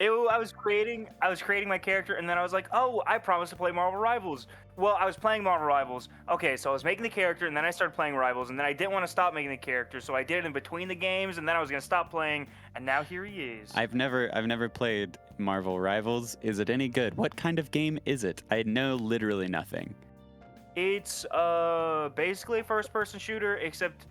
I was creating my character, and then I was like, oh, I promised to play Marvel Rivals. Well, I was playing Marvel Rivals. Okay, so I was making the character, and then I started playing Rivals, and then I didn't want to stop making the character, so I did it in between the games, and then I was gonna stop playing, and now here he is. I've never played Marvel Rivals. Is it any good? What kind of game is it? I know literally nothing. It's basically a first-person shooter, except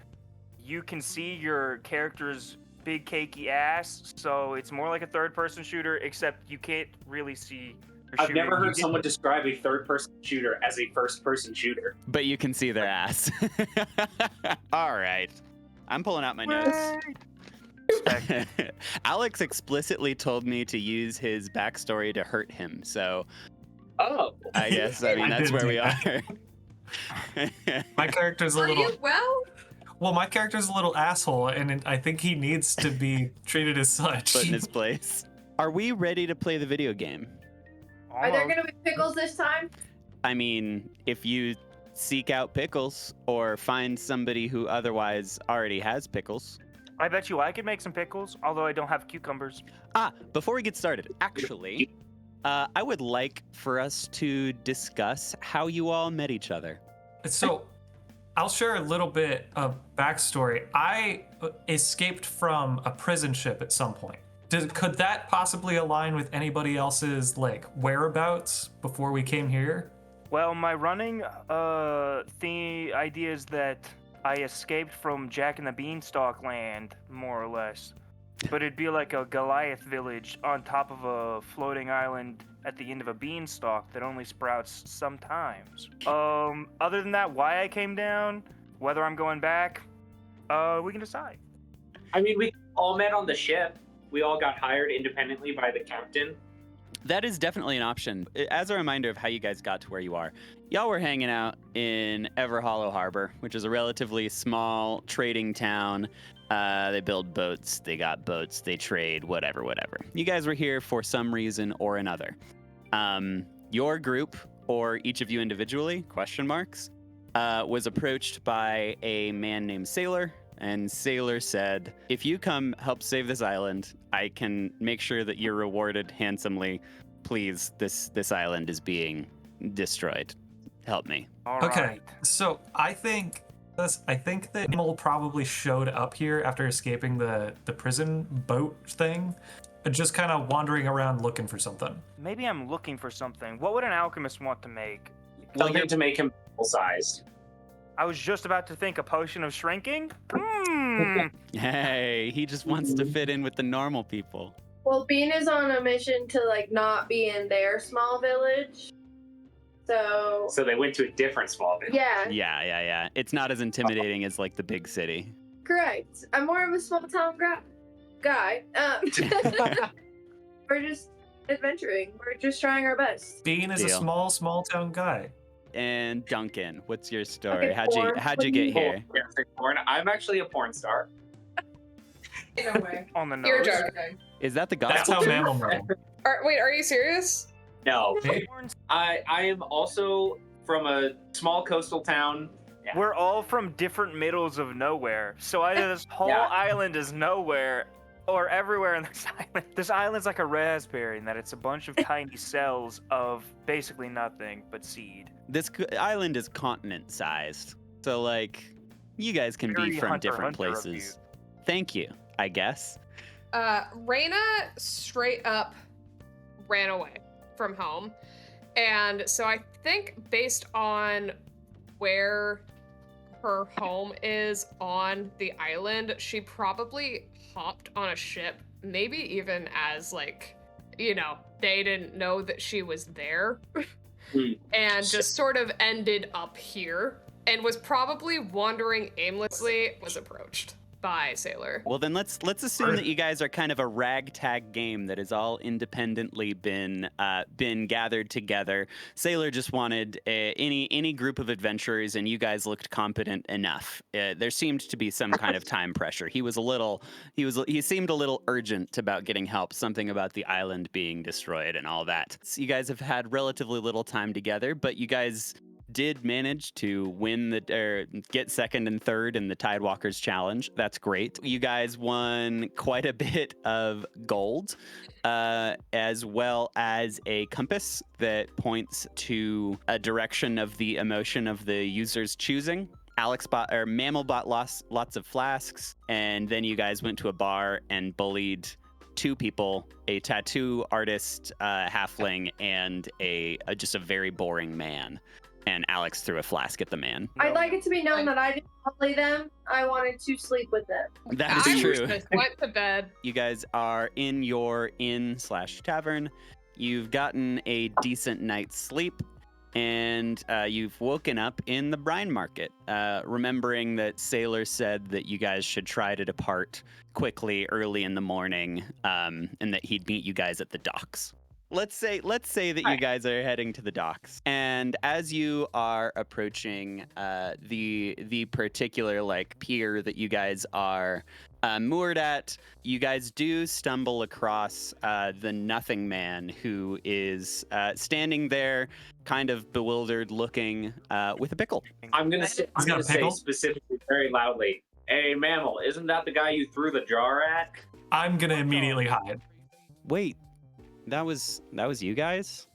you can see your character's big cakey ass, so it's more like a third-person shooter, except you can't really see. I've never heard someone describe a third-person shooter as a first-person shooter. But you can see their ass. All right. I'm pulling out my notes. Alex explicitly told me to use his backstory to hurt him, so Oh. I guess, I mean, that's where we are. My character's a Are little... you well? Well, my character's a little asshole, and I think he needs to be treated as such. Put in his place. Are we ready to play the video game? Are there gonna be pickles this time? I mean, if you seek out pickles or find somebody who otherwise already has pickles. I bet you I could make some pickles, although I don't have cucumbers. Before we get started, actually, I would like for us to discuss how you all met each other. So, I'll share a little bit of backstory. I escaped from a prison ship at some point. Could that possibly align with anybody else's whereabouts before we came here? Well, my running the idea is that I escaped from Jack and the Beanstalk land, more or less. But it'd be like a Goliath village on top of a floating island at the end of a beanstalk that only sprouts sometimes. Other than that, why I came down, whether I'm going back, we can decide. I mean, we all met on the ship. We all got hired independently by the captain. That is definitely an option. As a reminder of how you guys got to where you are, y'all were hanging out in Everhollow Harbor, which is a relatively small trading town. They build boats, they got boats, they trade, whatever. You guys were here for some reason or another. Your group, or each of you individually, was approached by a man named Sailor. And Sailor said, if you come help save this island, I can make sure that you're rewarded handsomely. Please, this island is being destroyed. Help me. All Okay, right. so I think that Emil probably showed up here after escaping the prison boat thing, just kind of wandering around looking for something. Maybe I'm looking for something. What would an alchemist want to make? Something to make him full-sized. I was just about to think a potion of shrinking. Hey, he just wants to fit in with the normal people. Well, Bean is on a mission to not be in their small village. So they went to a different small village. yeah, Yeah. It's not as intimidating as the big city. correct. I'm more of a small town guy. We're just adventuring. We're just trying our best. Dean is Deal. a small town guy. And Duncan, what's your story? Okay, How'd you get here? Porn. I'm actually a porn star. No way. On the You're nose. joking. Is that the That's gospel? how Mammal know. Wait, are you serious? No, Hey, I am also from a small coastal town. Yeah. We're all from different middles of nowhere. So either this whole Yeah. island is nowhere, or everywhere in this island. This island's like a raspberry in that it's a bunch of tiny cells of basically nothing but seed. This island is continent-sized, so you guys can Very be from Hunter different Hunter of places. Thank you, I guess. Raina straight up ran away from home. And so I think based on where her home is on the island, she probably hopped on a ship, maybe even as they didn't know that she was there. And just sort of ended up here and was probably wandering aimlessly, was approached by Sailor. Well, then let's assume that you guys are kind of a ragtag game that has all independently been gathered together. Sailor just wanted any group of adventurers, and you guys looked competent enough. There seemed to be some kind of time pressure. He seemed a little urgent about getting help. Something about the island being destroyed and all that. So you guys have had relatively little time together, but you guys did manage to win get second and third in the Tidewalkers Challenge. That's great. You guys won quite a bit of gold, as well as a compass that points to a direction of the emotion of the user's choosing. Mammal bought lots of flasks, and then you guys went to a bar and bullied 2 people, a tattoo artist, halfling, and just a very boring man. And Alex threw a flask at the man. I'd like it to be known that I didn't bully them. I wanted to sleep with them. That is I true. just went to bed. You guys are in your inn/tavern. You've gotten a decent night's sleep, and you've woken up in the brine market, remembering that Sailor said that you guys should try to depart quickly early in the morning, and that he'd meet you guys at the docks. Let's say that you guys are heading to the docks, and as you are approaching the particular pier that you guys are moored at, you guys do stumble across the Nothing Man, who is standing there, kind of bewildered looking, with a pickle. I'm gonna say pickle? specifically very loudly, "Hey, Mammal, isn't that the guy you threw the jar at?" I'm gonna immediately hide. Wait, that was you guys?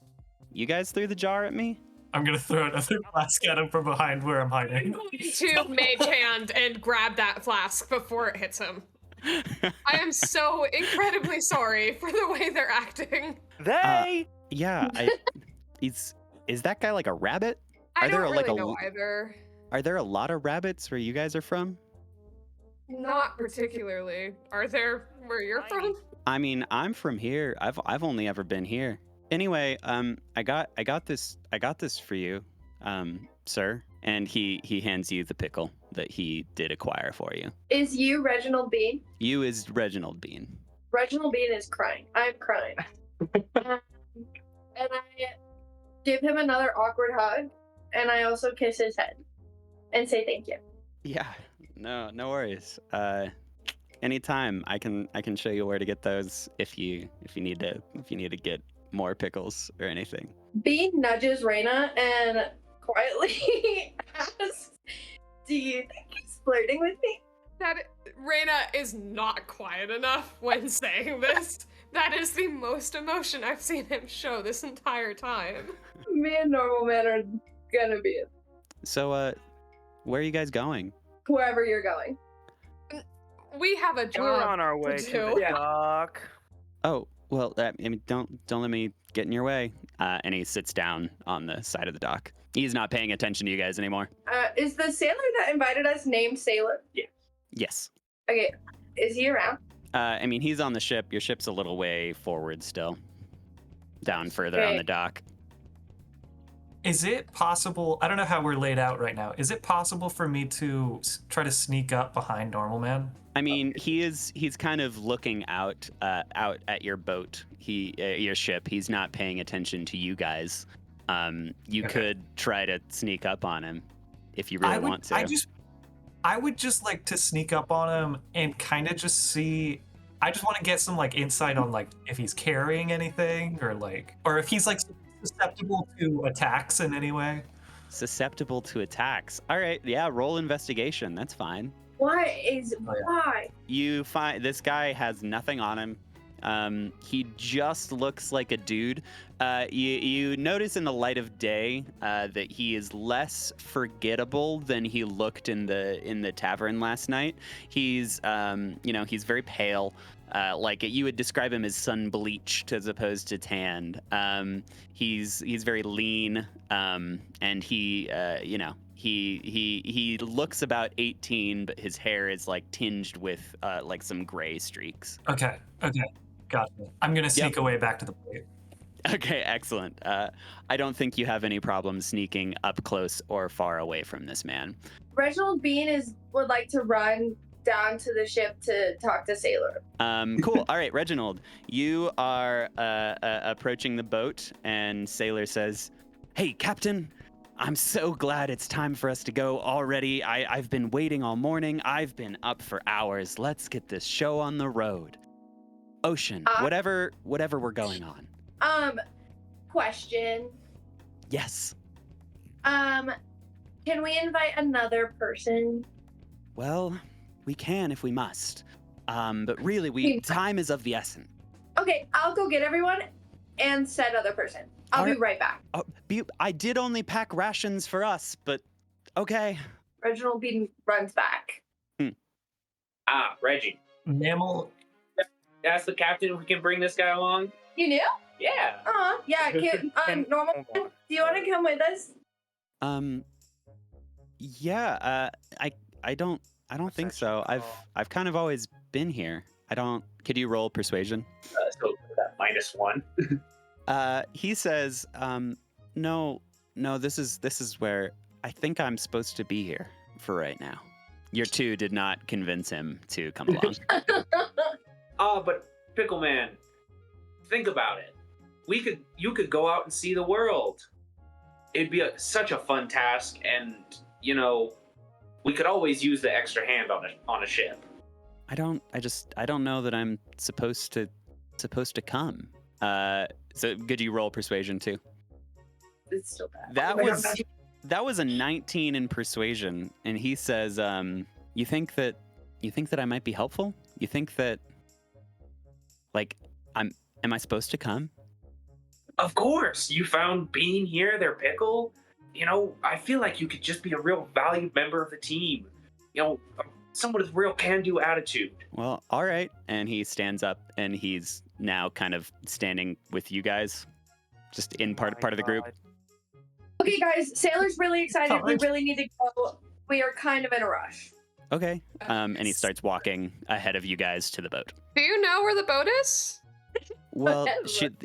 You guys threw the jar at me? I'm gonna throw another flask at him from behind where I'm hiding. To mage hand and grab that flask before it hits him. I am so incredibly sorry for the way they're acting. Yeah, is that guy like a rabbit? I Are there don't like really a- know either. Are there a lot of rabbits where you guys are from? Not particularly. Are there where you're from? I mean, I'm from here. I've only ever been here. Anyway, I got this for you, sir. And he hands you the pickle that he did acquire for you. Is you Reginald Bean? You is Reginald Bean. Reginald Bean is crying. I'm crying. And I give him another awkward hug, and I also kiss his head and say thank you. Yeah, no worries. Anytime I can show you where to get those if you need to get more pickles or anything. Bean nudges Raina and quietly asks, "Do you think he's flirting with me?" That Reyna is not quiet enough when saying this. That is the most emotion I've seen him show this entire time. Me and Normal Man are gonna be So, where are you guys going? wherever you're going. We have a job. We're on our way to do. the Yeah. dock. Oh, well, I mean, don't let me get in your way. And he sits down on the side of the dock. He's not paying attention to you guys anymore. Is the sailor that invited us named Sailor? Yes. Okay, is he around? I mean, he's on the ship. Your ship's a little way forward still. Down further on Okay. the dock. Is it possible? I don't know how we're laid out right now. Is it possible for me to try to sneak up behind Normal Man? I mean, he's kind of looking out at your boat, your ship. He's not paying attention to you guys. You Okay. could try to sneak up on him if you really want to. I would just like to sneak up on him and kind of just see. I just want to get some insight on if he's carrying anything or if he's susceptible to attacks in any way. Susceptible to attacks. All right, yeah, roll investigation. That's fine. Why? You find this guy has nothing on him. He just looks like a dude. You notice in the light of day that he is less forgettable than he looked in the tavern last night. He's he's very pale. You would describe him as sun bleached as opposed to tanned. He's very lean, and he looks about 18, but his hair is tinged with some gray streaks. Okay, gotcha. I'm gonna sneak away back to the boat. Okay, excellent. I don't think you have any problem sneaking up close or far away from this man. Reginald Bean would like to run down to the ship to talk to Sailor. Cool. All right, Reginald, you are approaching the boat, and Sailor says, "Hey, Captain, I'm so glad it's time for us to go already. I've been waiting all morning. I've been up for hours. Let's get this show on the road. Ocean, whatever we're going on." Question. Yes. Can we invite another person? Well, we can if we must. But really, We- time is of the essence. Okay, I'll go get everyone and said other person. I'll be right back. I did only pack rations for us, but okay. Reginald Bean runs back. Ah, Reggie. Mammal. Ask the captain if we can bring this guy along. You knew? Yeah. Yeah. Normal. Hold on. Do you want to come with us? Yeah. I don't think so. I've kind of always been here. Could you roll persuasion? So that -1. He says, no, this is where I think I'm supposed to be here for right now. Your two did not convince him to come along. But Pickle Man, think about it. You could go out and see the world. It'd be such a fun task, and we could always use the extra hand on a ship. I don't know that I'm supposed to come. So could you roll persuasion too? It's still bad. That was a 19 in persuasion, and he says, you think that I might be helpful? You think that, am I supposed to come? Of course, you found Bean here, their Pickle. I feel like you could just be a real valued member of the team. Someone with real can-do attitude. Well, all right. And he stands up, and he's now kind of standing with you guys, just in part of the group. Okay, guys, Sailor's really excited. We Fine. really need to go. We are kind of in a rush. Okay. And he starts walking ahead of you guys to the boat. Do you know where the boat is? Well,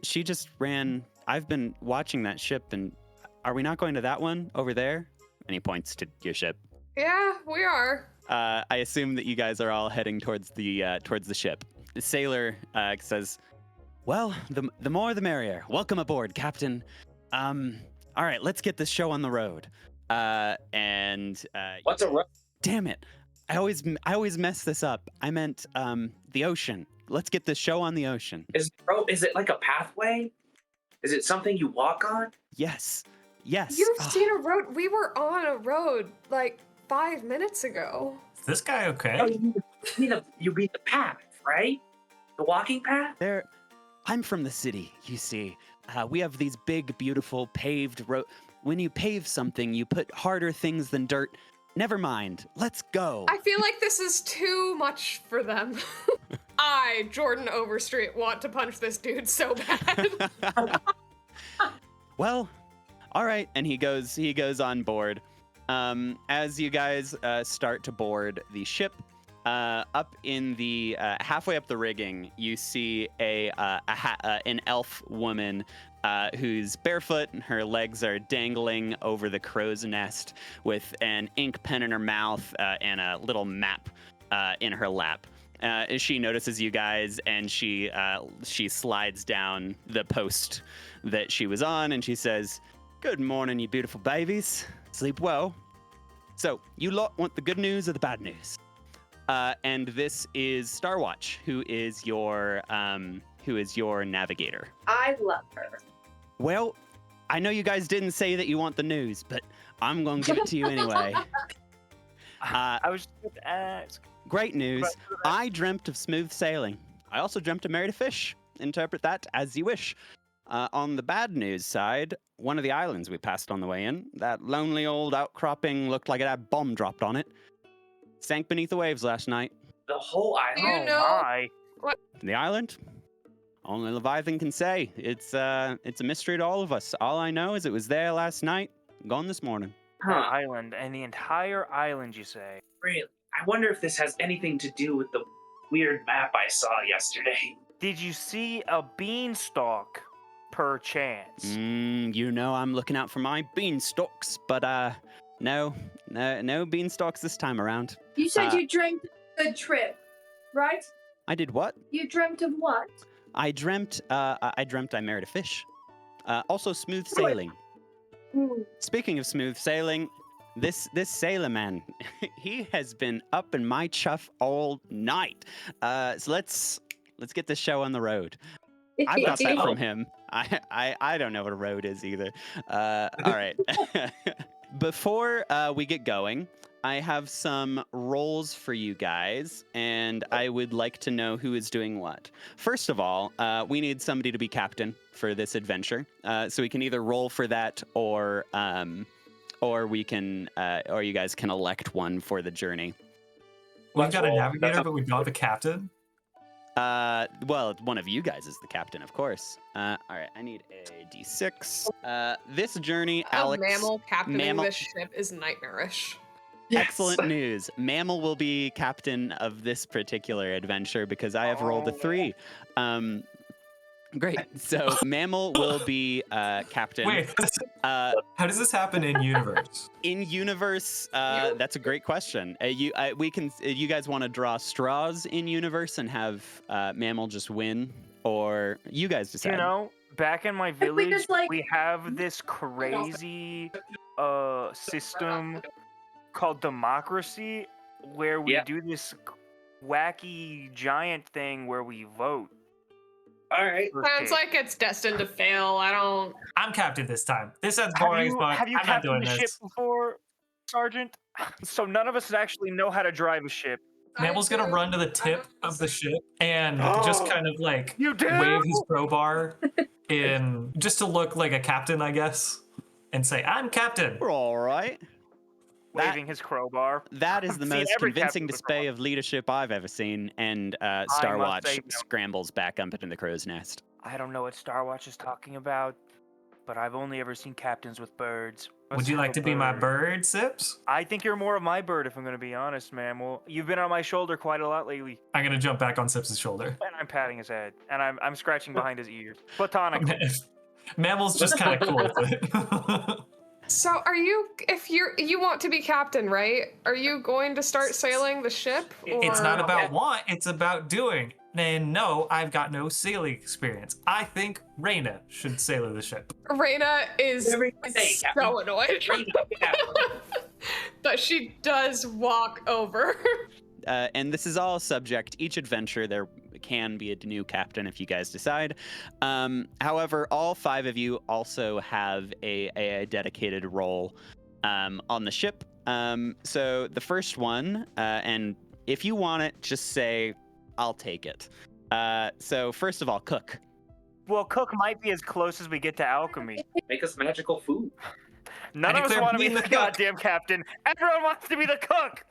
she just ran. I've been watching that ship, and are we not going to that one over there? And he points to your ship. Yeah, we are. I assume that you guys are all heading towards the ship. The sailor says, "Well, the more the merrier. Welcome aboard, Captain. All right, let's get this show on the road." What's a road? Damn it! I always mess this up. I meant the ocean. Let's get this show on the ocean. Is it like a pathway? Is it something you walk on? Yes. You've seen a road. We were on a road like 5 minutes ago. Is this guy okay? Oh, you mean the path, right? The walking path? I'm from the city, you see. We have these big, beautiful paved road. When you pave something, you put harder things than dirt. Never mind. Let's go. I feel like this is too much for them. I, Jordan Overstreet, want to punch this dude so bad. Well, all right. And he goes on board. As you guys start to board the ship, up in the halfway up the rigging, you see an elf woman who's barefoot and her legs are dangling over the crow's nest with an ink pen in her mouth and a little map in her lap. She notices you guys, and she slides down the post that she was on, and she says, "Good morning, you beautiful babies. Sleep well. So, you lot want the good news or the bad news?" And this is Starwatch, who is your navigator. I love her. Well, I know you guys didn't say that you want the news, but I'm going to give it to you anyway. I was just going to ask. Great news. I dreamt of smooth sailing. I also dreamt of married a fish. Interpret that as you wish. On the bad news side, one of the islands we passed on the way in, that lonely old outcropping looked like it had a bomb dropped on it. Sank beneath the waves last night. The whole island? You Oh know- my. The island? Only Leviathan can say. It's a mystery to all of us. All I know is it was there last night, gone this morning. The island, and the entire island, you say? Really? I wonder if this has anything to do with the weird map I saw yesterday. Did you see a beanstalk, perchance? You know I'm looking out for my beanstalks, but no beanstalks this time around. You said you dreamt of a good trip, right? I did what? You dreamt of what? I dreamt I married a fish. Also smooth sailing. Speaking of smooth sailing, this sailor man, he has been up in my chuff all night. So let's get this show on the road. I've got that from him. I don't know what a road is either. All right. Before we get going, I have some roles for you guys, and I would like to know who is doing what. First of all, we need somebody to be captain for this adventure. So we can either roll for that, or we can, or you guys can elect one for the journey. We've got a navigator, but we don't have a captain. Well, one of you guys is the captain, of course. All right, I need a d6. This journey, Alex. Mammal captaining Mammal- this ship is nightmarish. Excellent news. Mammal will be captain of this particular adventure because I have rolled a 3. Great. So Mammal will be captain. Wait, how does this happen in universe? In universe, that's a great question. You guys want to draw straws in universe and have Mammal just win, or you guys decide? You know, back in my village, just, like- we have this crazy system called democracy, where we do this wacky giant thing where we vote. All right. Sounds like it's destined to fail. I don't. I'm captain this time. This sounds boring as fuck. Have you I'm not doing captained a ship this. before, Sergeant? So none of us actually know how to drive a ship. Mammal's gonna run to the tip of the ship and just kind of like You do? wave his crowbar in just to look like a captain, I guess, and say, "I'm captain." All right. Waving his crowbar. That is the I've seen most every convincing captain with a display crowbar. of leadership I've ever seen, and must Starwatch say no. scrambles back up into the crow's nest. I don't know what Starwatch is talking about, but I've only ever seen captains with birds. Would Let's you have like a to be my bird, Sips? I think you're more of my bird, if I'm going to be honest, man. Well, you've been on my shoulder quite a lot lately, I'm gonna jump back on Sips' shoulder. and I'm patting his head, and I'm scratching behind his ears. Platonically. Mammal's just kind of cool with it. So, are you? If you want to be captain, right? Are you going to start sailing the ship? It's or- not about want, it's about doing. And no, I've got no sailing experience. I think Reyna should sail the ship. Raina is Every day, Captain. so annoyed, Yeah. but she does walk over. And this is all subject. Each adventure, there can be a new captain if you guys decide. However, all 5 of you also have a dedicated role on the ship. So the first one, and if you want it, just say, I'll take it. So first of all, cook. Well, cook might be as close as we get to alchemy. Make us magical food. None I of us declare want to be being the the cook. goddamn captain. Everyone wants to be the cook.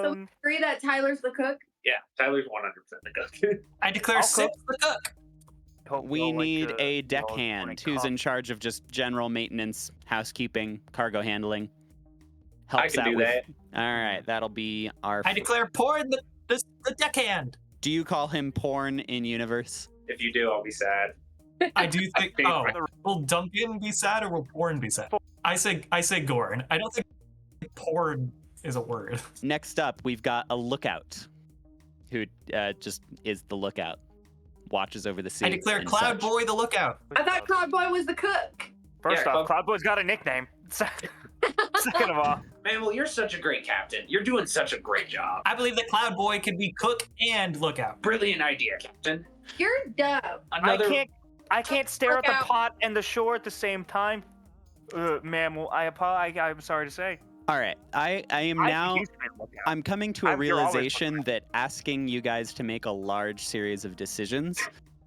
So we agree that Tyler's the cook. Yeah, Tyler's 100% the cook. I declare I'll Sips the cook. Hope We y'all like need to- a y'all deckhand drink who's in coffee. charge of just general maintenance, housekeeping, cargo handling. I Helps can out do with. that. All right, that'll be our. I declare Porn the deckhand. Do you call him porn in universe? If you do, I'll be sad. I do think. Oh, Favorite. will Duncan be sad or will Porn be sad? I say Gorn. I don't think Porn is a word. Next up, we've got a lookout, who just is the lookout, watches over the sea. I declare and Cloud such. Boy the lookout. I thought Cloud Boy was the cook. First Yeah, off, Cloudboy's got a nickname. Second of all, Mammal, you're such a great captain. You're doing such a great job. I believe that Cloud Boy can be cook and lookout. Brilliant idea, Captain. You're dumb. Another. I can't stare at the Lookout. pot and the shore at the same time. Mammal, I'm sorry to say. All right, I am I now. used to be a lookout. I'm coming to a You're always realization that asking you guys to make a large series of decisions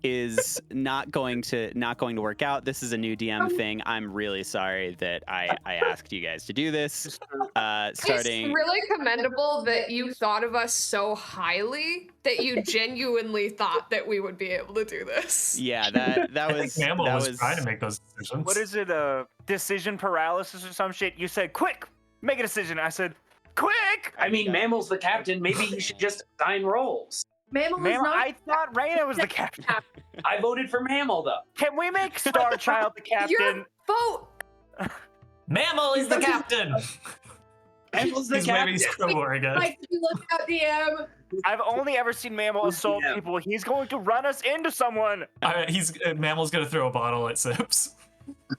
is not going to work out. This is a new DM thing. I'm really sorry that I asked you guys to do this. Starting. It's really commendable that you thought of us so highly that you genuinely thought that we would be able to do this. Yeah, that I was think Mammal that was was trying to make those decisions. What is it? Decision paralysis or some shit? You said, quick, make a decision. I said, quick! I mean, Mammal's the captain. Maybe he should just assign roles. Mammal was Mammal, not. I thought Raina was the captain. I voted for Mammal, though. Can we make Star Child the captain? Your vote. Mammal is the captain. Mammal's the He's waving captain. his crowbar again. Like you look out DM. I've only ever seen Mammal assault Yeah. people. He's going to run us into someone. Mammal's gonna throw a bottle at Sips.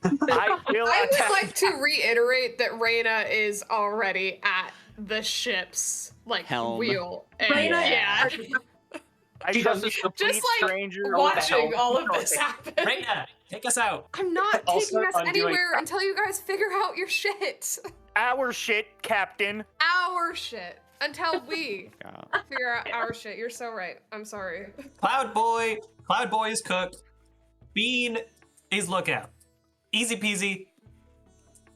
I will I would attack. like to reiterate that Raina is already at the ship's Helm. wheel. And Raina- yeah. I She trust doesn't- this complete Just like stranger. watching with all of health. this happen. Raina, take us out. I'm not I'll taking start us undoing anywhere that. until you guys figure out your shit. Our shit, Captain. Our shit. Until we figure out our shit. You're so right. I'm sorry. Cloud Boy is cooked. Bean is lookout. Easy peasy.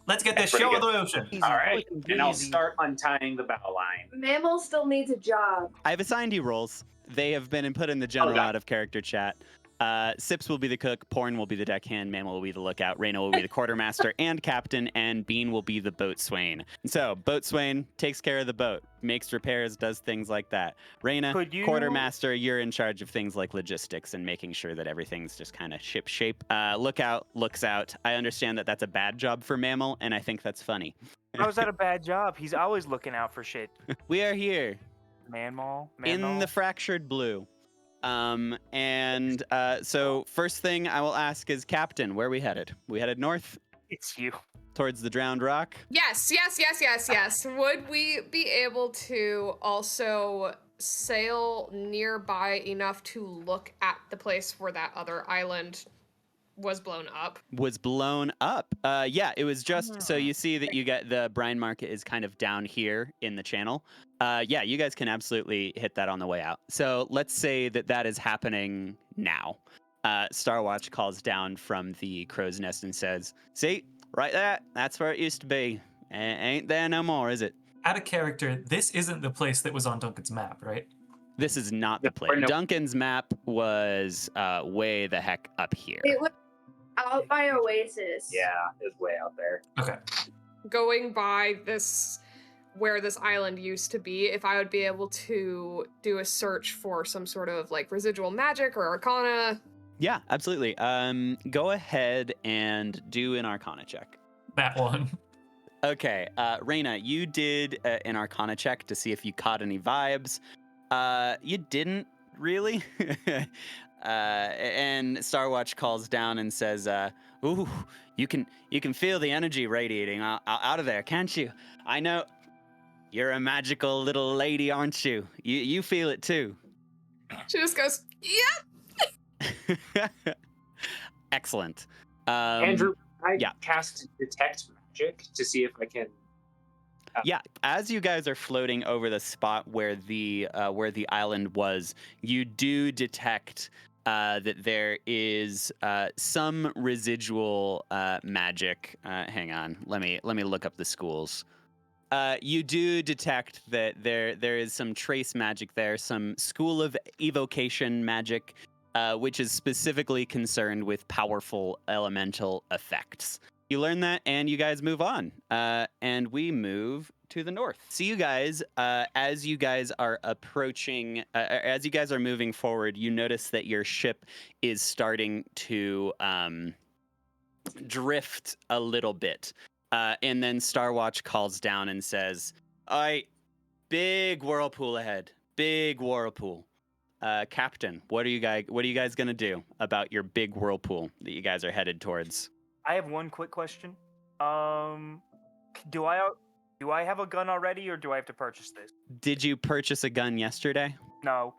Let's get this Pretty show on good. the ocean. Easy, All right, quick and I'll easy. start untying the bow line. Mammal still needs a job. I've assigned you roles. They have been put in the general God. out of character chat. Sips will be the cook, Porn will be the deckhand, Mammal will be the lookout, Raina will be the quartermaster and captain, and Bean will be the boatswain. So, boatswain takes care of the boat, makes repairs, does things like that. Raina, Could you- quartermaster, you're in charge of things like logistics and making sure that everything's just kind of ship shape. Lookout looks out. I understand that that's a bad job for Mammal, and I think that's funny. How's that a bad job? He's always looking out for shit. We are here Man in the fractured blue. So first thing I will ask is, Captain, where are we headed? We headed north It's you. towards the drowned rock. Yes. Would we be able to also sail nearby enough to look at the place where that other island was blown up? Was blown up. Yeah, it was just so you see that you get the brine market is kind of down here in the channel. Yeah, you guys can absolutely hit that on the way out. So let's say that that is happening now. Starwatch calls down from the crow's nest and says, "See, right there, that's where it used to be. Ain't there no more, is it?" Out of character, this isn't the place that was on Duncan's map, right? This is not the Yeah, place. no. Duncan's map was way the heck up here. It was out by Oasis. Yeah, it's way out there. Okay. Going by this, where this island used to be, if I would be able to do a search for some sort of like residual magic or arcana. Yeah, absolutely. Go ahead and do an Arcana check. That one. Okay, Raina, you did an Arcana check to see if you caught any vibes. You didn't really. And Starwatch calls down and says, "Ooh, you can feel the energy radiating out of there, can't you? I know you're a magical little lady, aren't you? You feel it too." She just goes, "Yeah." Excellent. Andrew, I yeah. cast detect magic to see if I can. Yeah, as you guys are floating over the spot where the island was, you do detect that there is some residual magic. Hang on, let me look up the schools. You do detect that there is some trace magic there, some school of evocation magic, which is specifically concerned with powerful elemental effects. You learn that, and you guys move on. And we move to the north. See you guys, as you guys are approaching, as you guys are moving forward, you notice that your ship is starting to drift a little bit. And then Starwatch calls down and says, "All right, big whirlpool ahead. Big whirlpool. Captain, what are you guys gonna do about your big whirlpool that you guys are headed towards?" I have one quick question. Do I have a gun already, or do I have to purchase this? Did you purchase a gun yesterday? No.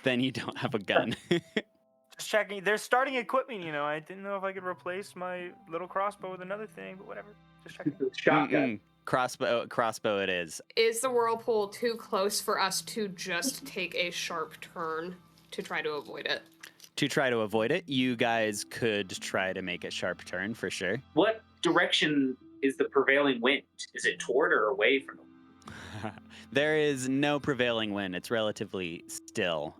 Then you don't have a gun. Just checking. They're starting equipment, you know. I didn't know if I could replace my little crossbow with another thing, but whatever. Just checking. Shotgun. Crossbow it is. Is the whirlpool too close for us to just take a sharp turn to try to avoid it? To try to avoid it, you guys could try to make a sharp turn for sure. What direction is the prevailing wind? Is it toward or away from the There is no prevailing wind. It's relatively still.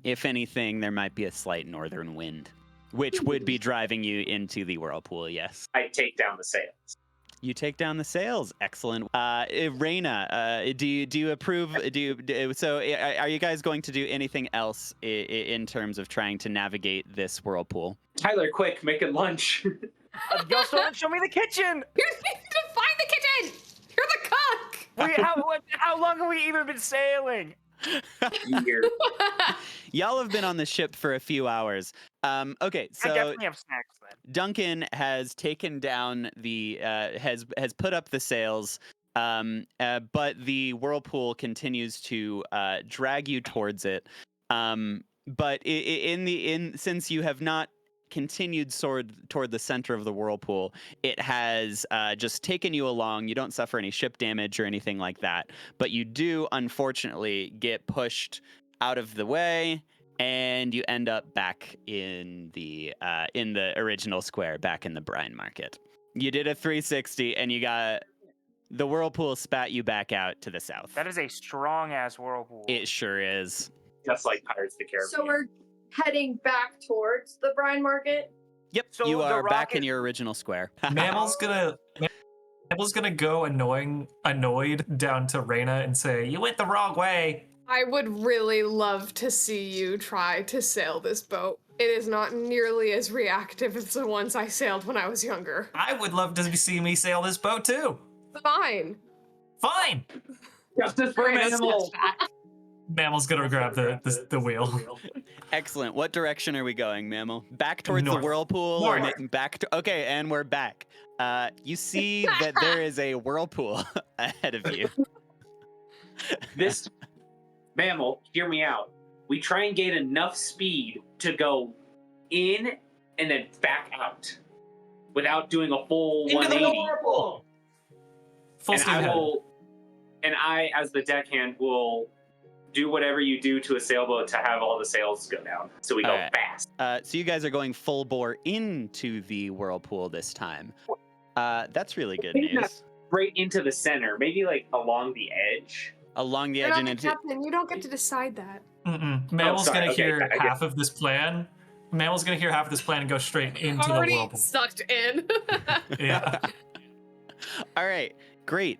If anything, there might be a slight northern wind, which would be driving you into the whirlpool, yes. I take down the sails. You take down the sails. Excellent. Raina, do you approve? So are you guys going to do anything else in terms of trying to navigate this whirlpool? Tyler, quick, making lunch. Y'all still didn't show me the kitchen. You need to find the kitchen! You're the cook! How long have we even been sailing? Here. Y'all have been on the ship for a few hours. Okay, I so definitely have snacks then. Duncan has taken down the has put up the sails, but the whirlpool continues to drag you towards it. But since you have not continued toward the center of the whirlpool, it has just taken you along. You don't suffer any ship damage or anything like that, but you do unfortunately get pushed out of the way, and you end up back in the original square, back in the brine market. You did a 360, and you got the whirlpool spat you back out to the south. That is a strong ass whirlpool. It sure is. Just like Pirates of the Caribbean. So we're heading back towards the brine market. Yep, So you the are back in rocket- your original square. Mammal's gonna go annoyed down to Reyna and say, "You went the wrong way." I would really love to see you try to sail this boat. It is not nearly as reactive as the ones I sailed when I was younger. I would love to see me sail this boat too. Fine. Fine. Justice for Reyna Mammal. says that. Mammal's gonna grab the wheel. Excellent. What direction are we going, Mammal? Back towards North. the whirlpool? North. Or back to... Okay, and we're back. You see that there is a whirlpool ahead of you. This Mammal, hear me out. We try and gain enough speed to go in and then back out without doing a full 180. whirlpool. Full And steam I ahead. I, as the deckhand, will do whatever you do to a sailboat to have all the sails go down, so we go Alright. fast. So you guys are going full bore into the whirlpool this time. That's really good Maybe not news. Right into the center, maybe like along the edge. Along the You're edge not and the into... captain. You don't get to decide that. Mammal's sorry. gonna Okay, hear I get half of this plan. Mammal's gonna hear half of this plan and go straight into the Already whirlpool. sucked in. Yeah. All right, great.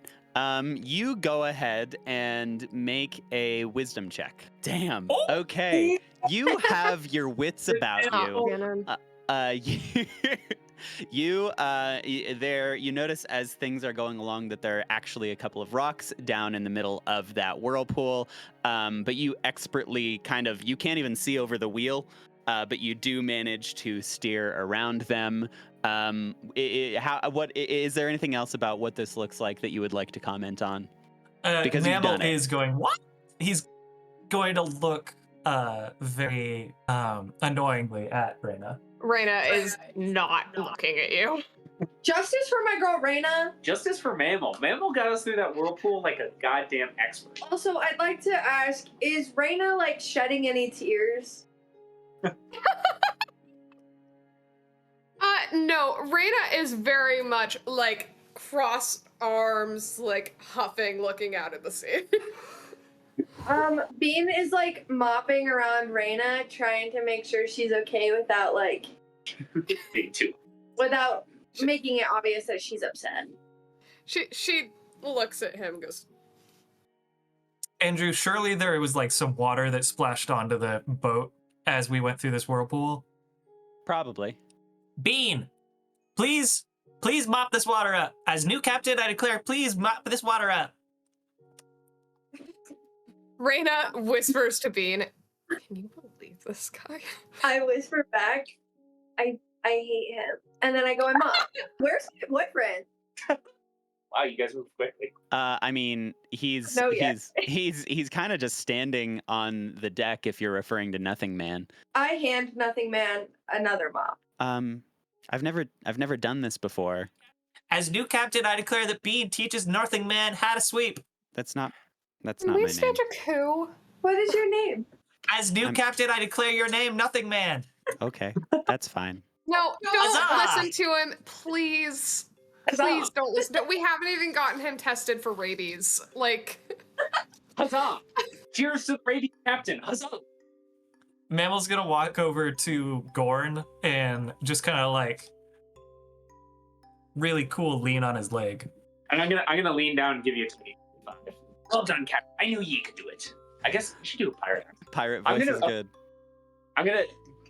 You go ahead and make a wisdom check. Damn. Oh. Okay. You have your wits about you. You notice as things are going along that there are actually a couple of rocks down in the middle of that whirlpool, but you expertly you can't even see over the wheel, but you do manage to steer around them. Is there anything else about what this looks like that you would like to comment on? Because you've Mammal done it. is going, what? He's going to look very annoyingly at Reyna. Reyna is not looking at you. Justice for my girl Reyna. Justice for Mammal. Mammal got us through that whirlpool like a goddamn expert. Also, I'd like to ask, is Reyna like shedding any tears? No, Reyna is very much like cross arms, like huffing, looking out at the sea. Bean is like mopping around Reyna, trying to make sure she's okay without Me too. without making it obvious that she's upset. She looks at him, goes, Andrew, surely there was like some water that splashed onto the boat as we went through this whirlpool. Probably. Bean, please mop this water up. As new captain, I declare, please mop this water up. Reyna whispers to Bean, "Can you believe this guy?" I whisper back, I hate him. And then I go, Mom, where's my boyfriend? Wow, you guys move quickly. I mean, he's No, yeah. he's kind of just standing on the deck if you're referring to Nothing Man. I hand Nothing Man another mop. I've never done this before. As new captain, I declare that Bean teaches Nothing Man how to sweep. That's not my we name. stand a coup. What is your name? As new I'm- captain, I declare your name Nothing Man. Okay, that's fine. No, don't Huzzah! listen to him, please. Please don't listen to him. We haven't even gotten him tested for rabies. Like, Huzzah! Cheers to the Brady Captain. Huzzah! Mammal's gonna walk over to Gorn and just kind of like really cool lean on his leg. And I'm gonna lean down and give you a 25. Well done, Captain. I knew ye could do it. I guess we should do a pirate. Pirate I'm voice gonna- is good. I'm gonna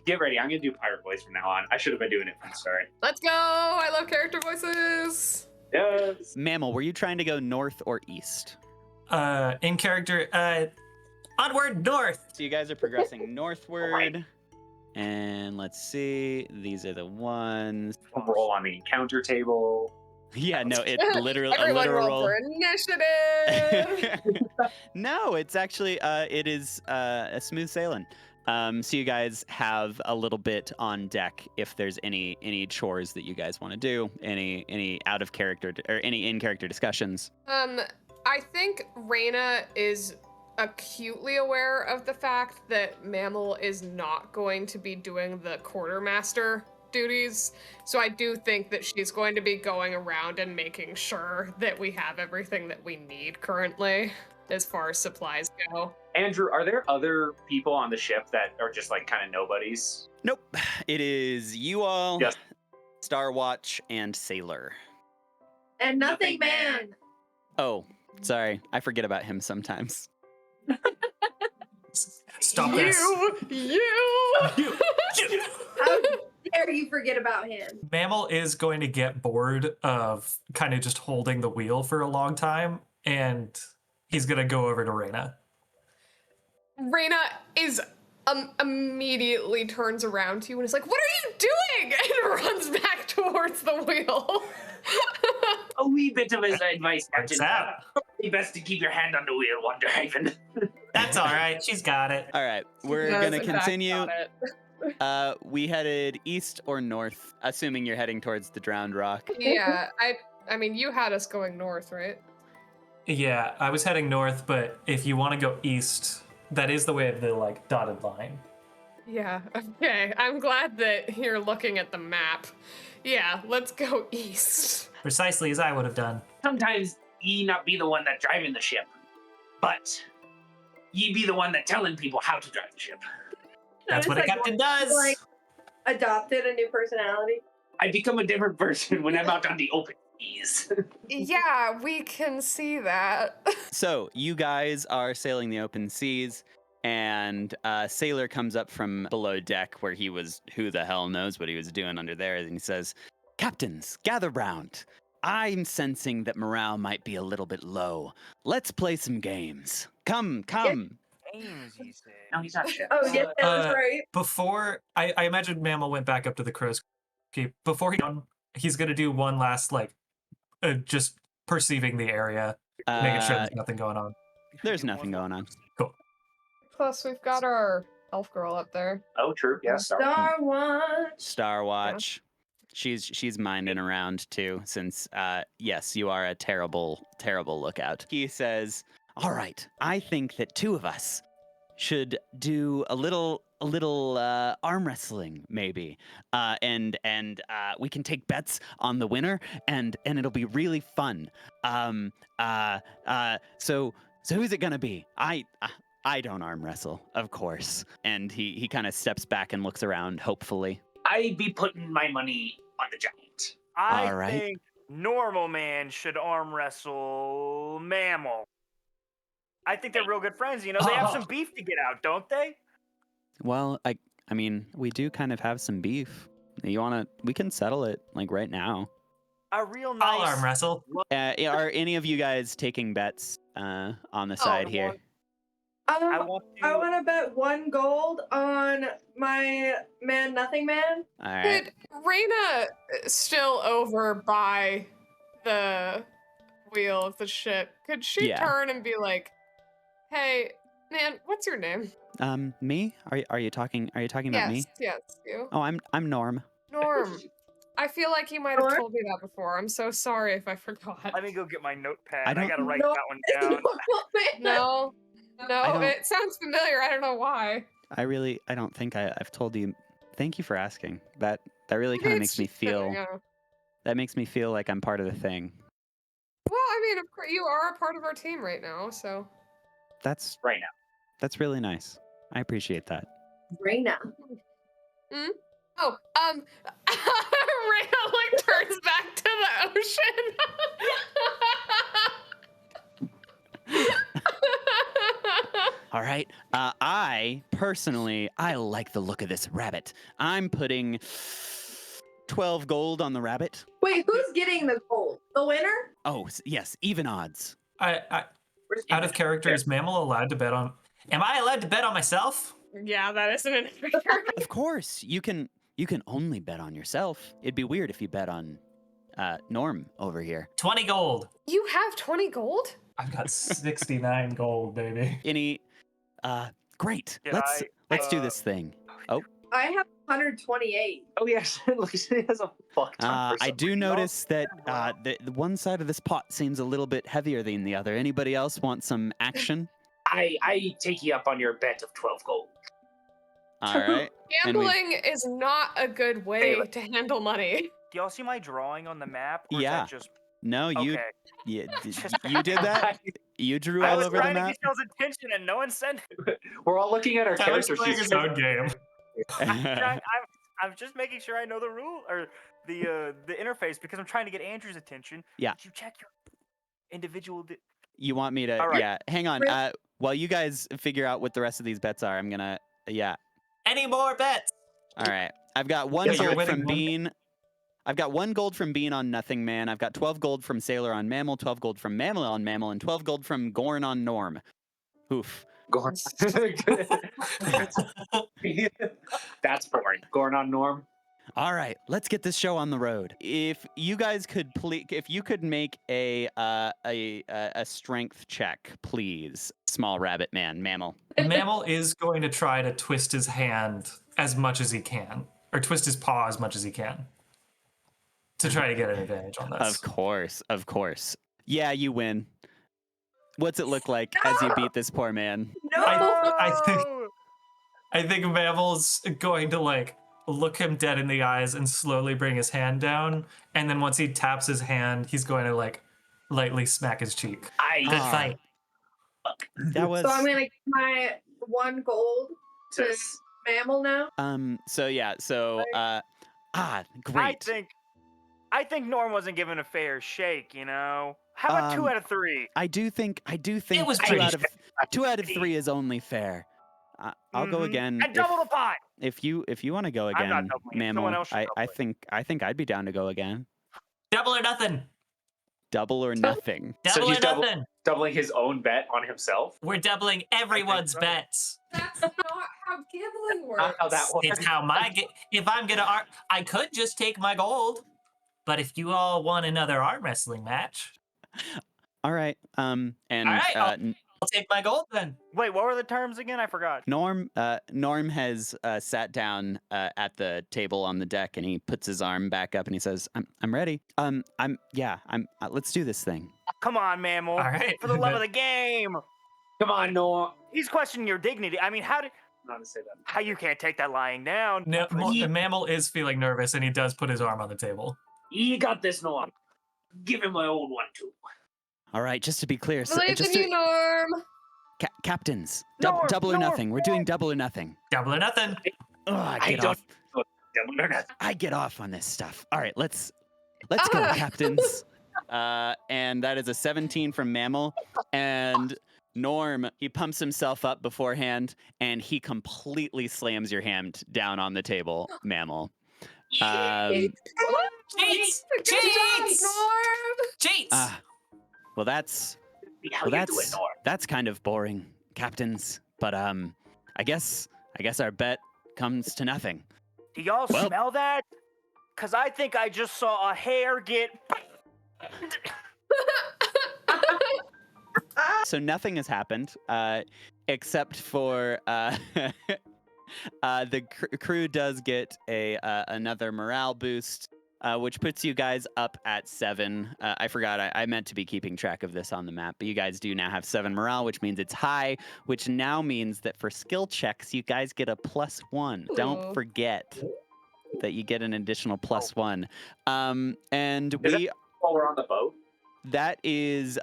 get ready. I'm gonna do pirate voice from now on. I should have been doing it from the start. let's go. I love character voices. Yes. Mammal, were you trying to go north or east? In character, onward north. So you guys are progressing northward. And let's see. These are the ones. Roll on the encounter table. Yeah, no, it literally a Everyone literal roll for initiative. No, it's actually it is a smooth sailing. So you guys have a little bit on deck if there's any chores that you guys want to do, any out of character or any in character discussions. I think Raina is acutely aware of the fact that Mammal is not going to be doing the quartermaster duties. So I do think that she's going to be going around and making sure that we have everything that we need currently as far as supplies go. Andrew, are there other people on the ship that are just like kind of nobodies? Nope, it is you all, Yes. Starwatch, and Sailor. And nothing Nothing man. Oh, sorry, I forget about him sometimes. Stop this. You. How dare you forget about him? Mammal is going to get bored of kind of just holding the wheel for a long time, and he's going to go over to Raina. Raina is immediately turns around to you and is like, "What are you doing?" and runs back towards the wheel. A wee bit of advice, What's Captain. that? Probably best to keep your hand on the wheel, Wonderhaven. That's all right. She's got it. All right, we're Does, gonna in fact, continue. got it. We headed east or north, assuming you're heading towards the Drowned Rock. Yeah, I mean, you had us going north, right? Yeah, I was heading north, but if you want to go east, that is the way of the like dotted line. Yeah, okay. I'm glad that you're looking at the map. Yeah, let's go east. Precisely as I would have done. Sometimes ye not be the one that driving the ship, but ye be the one that telling people how to drive the ship. That's It's what a like captain does. like adopted a new personality. I become a different person when I'm out on the open seas. Yeah, we can see that. So you guys are sailing the open seas, and Sailor comes up from below deck where he was, who the hell knows what he was doing under there, and he says, "Captains, gather round. I'm sensing that morale might be a little bit low. Let's play some games. Come. Games, he said. No, he's not ship. Oh, yes, that was Uh, right. Before I imagine Mammal went back up to the crow's keep. Before he's gonna do one last like, just perceiving the area, making sure there's nothing going on. There's nothing going on. Plus, we've got our elf girl up there. Oh, true. Yeah, sorry. Star Watch. Starwatch. She's minding around too, since yes, you are a terrible lookout. He says, "All right, I think that two of us should do a little arm wrestling, maybe, and we can take bets on the winner, and it'll be really fun. So who's it gonna be? I don't arm wrestle, of course." And he kind of steps back and looks around hopefully. I be putting my money on the giant. I All right. think normal man should arm wrestle Mammal. I think they're real good friends. You know, they have some beef to get out, don't they? Well, I mean, we do kind of have some beef. We can settle it like right now. A real I'll nice. arm wrestle. Are any of you guys taking bets on the side here? I want I to. want to bet 1 gold on my man, nothing man. All right. Could Raina still over by the wheel of the ship? Could she Yeah. turn and be like, "Hey, man, what's your name?" Me? Are you talking about me? Yes, you. Oh, I'm Norm. Norm. I feel like you might have Norm? told me that before. I'm so sorry if I forgot. Let me go get my notepad. I I, don't- gotta write No, that one down. No, don't- it sounds familiar. I don't know why. I don't think I've told you. Thank you for asking. That really Maybe kind of it's makes me just that, feel. yeah. That makes me feel like I'm part of the thing. Well, I mean, of course, you are a part of our team right now, so. That's Right now. That's really nice. I appreciate that. Raina. Oh, Rhea like turns back to the ocean. All right. I personally, I like the look of this rabbit. I'm putting 12 gold on the rabbit. Wait, who's getting the gold? The winner? Oh, yes, even odds. I Where's out of Imogen? character, is Mammal allowed to bet on? Am I allowed to bet on myself? Yeah, that isn't an Of course, you can only bet on yourself. It'd be weird if you bet on Norm over here. 20 gold. You have 20 gold? I've got 69 gold, baby. Any? Great. Did Let's do this thing. Oh, I have 128. Oh yes, Lucy has a fuck ton. for I some do reason. notice that the one side of this pot seems a little bit heavier than the other. Anybody else want some action? I take you up on your bet of 12 gold. All right. And we've- Gambling is not a good way Hey, to handle money. Do y'all see my drawing on the map? Or Yeah. Is that just No, you okay? you did that. You drew I all was over the trying to map. get y'all's attention, and no one sent it. We're all looking at our Tyler's character playing sheets. his own game. I'm just making sure I know the rule or the interface because I'm trying to get Andrew's attention. Yeah. Did you check your individual? You want me to? All right. Yeah. Hang on. Really? While you guys figure out what the rest of these bets are, I'm gonna. Yeah. Any more bets? All right. I've got one Yeah, you're gold winning from one. Bean. I've got 1 gold from Bean on Nothing Man. I've got 12 gold from Sailor on Mammal, 12 gold from Mammal on Mammal, and 12 gold from Gorn on Norm. Oof. Gorn. That's boring. Gorn on Norm. All right, let's get this show on the road. If you guys could if you could make a strength check, please. Small rabbit man, Mammal. Mammal is going to try to twist his hand as much as he can, or twist his paw as much as he can, to try to get an advantage on this. Of course. Yeah, you win. What's it look like as you beat this poor man? No. I think Mammal's going to look him dead in the eyes and slowly bring his hand down, and then once he taps his hand, he's going to lightly smack his cheek. Good Ah. fight. That was So I'm gonna give my 1 gold to Mammal now. Great. I think Norm wasn't given a fair shake. You know. How about 2 out of 3? I do think It was 2 pretty out of 2 out of 3 is only fair. I'll go again. And double the pot. If you want to go I'm not again, doubling it. Mammal, Someone else should double I it. think I'd be down to go again. Double or nothing. Double or nothing. So Double he's or nothing. doubling his own bet on himself. We're doubling everyone's so. bets. That's not how gambling works. Not how that works. It's how if I'm gonna I could just take my gold, but if you all want another arm wrestling match, All right. And all right, I'll take my gold then. Wait, what were the terms again? I forgot. Norm has sat down at the table on the deck, and he puts his arm back up and he says, "I'm ready. Let's do this thing." Come on, Mammal. All right. For the love of the game. Come on, Norm. He's questioning your dignity. I mean, Not to say that. how you can't take that lying down? No, the Mammal is feeling nervous, and he does put his arm on the table. You got this, Norm. Give him my old one too. All right, just to be clear, Believe in you, Norm. captains, Norm, double or Norm, nothing. We're doing double or nothing. Double or nothing. Ugh, I I get don't- off. Double or nothing. I get off on this stuff. All right, let's go, captains. And that is a 17 from Mammal. And Norm, he pumps himself up beforehand, and he completely slams your hand down on the table, Mammal. Cheats! Good job, Cheats! Norm. Cheats! Well, that's How well, you doing, Norm? that's kind of boring, captains. But I guess our bet comes to nothing. Do y'all Well- smell that? Because I think I just saw a hair get. So nothing has happened, except for the crew does get another morale boost, which puts you guys up at 7. I forgot, I meant to be keeping track of this on the map, but you guys do now have 7 morale, which means it's high, which now means that for skill checks, you guys get a +1. Don't Ooh. forget that you get an additional +1. And Is it- While we're on the boat. that is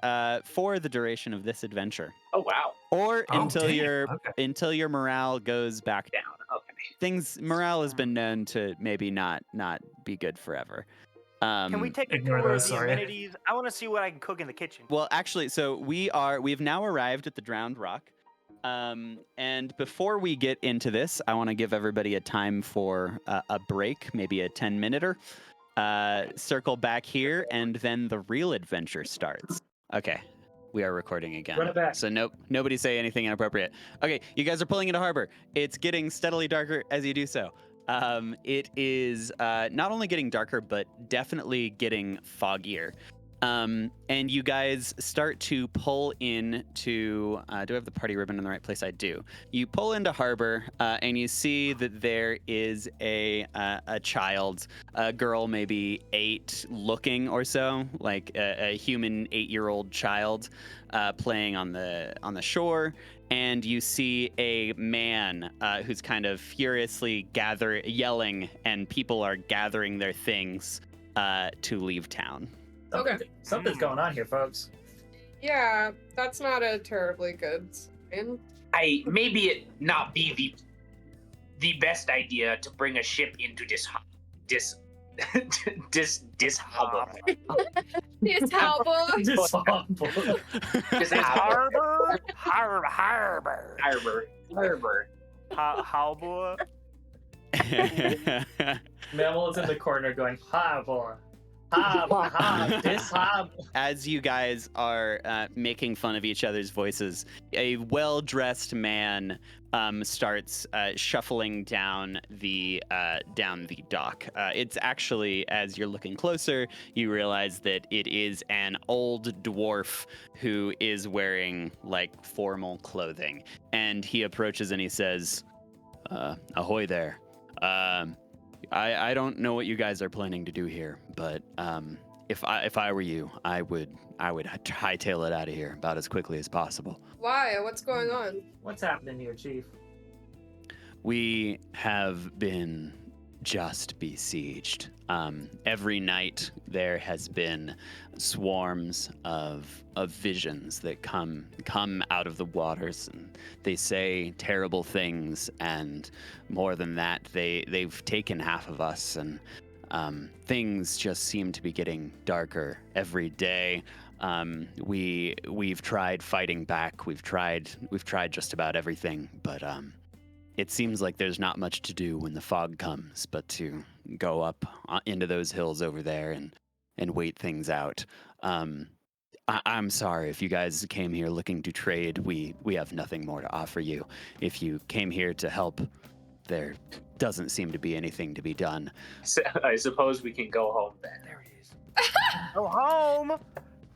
for the duration of this adventure, Oh wow. or Oh, until damn. your Okay. until your morale goes back Down. Okay. morale has been known to maybe not be good forever. Can we take a Ignore tour of those, the sorry. amenities? I want to see what I can cook in the kitchen. Well, actually, so we've now arrived at the Drowned Rock. And before we get into this, I want to give everybody a time for a break, maybe a 10-minuter. Circle back here, and then the real adventure starts. Okay, we are recording again. Run it back. So nobody say anything inappropriate. Okay, you guys are pulling into harbor. It's getting steadily darker as you do so. It is not only getting darker, but definitely getting foggier. And you guys start to pull into. Do I have the party ribbon in the right place? I do. You pull into harbor, and you see that there is a child, a girl, maybe 8 looking or so, like a human 8-year-old child, playing on the shore. And you see a man who's kind of furiously yelling, and people are gathering their things to leave town. Okay. Something's going on here, folks. Yeah, that's not a terribly good sign. Maybe it not be the best idea to bring a ship into this harbor. It's Halbor. This Harbor. Harbor. Mammal is in the corner going, harbor. This harbor. As you guys are making fun of each other's voices, a well-dressed man starts shuffling down the dock. It's actually, as you're looking closer, you realize that it is an old dwarf who is wearing like formal clothing, and he approaches and he says, "Ahoy there. I don't know what you guys are planning to do here, but if I were you, I would hightail it out of here about as quickly as possible." Why? What's going on? What's happening here, Chief? We have been just besieged. Every night there has been swarms of visions that come out of the waters, and they say terrible things, and more than that, they've taken half of us, and things just seem to be getting darker every day. We've tried fighting back. We've tried just about everything, but it seems like there's not much to do when the fog comes, but to go up into those hills over there and wait things out. I'm sorry if you guys came here looking to trade. We have nothing more to offer you. If you came here to help, there doesn't seem to be anything to be done. So, I suppose we can go home then. There he is. Go home.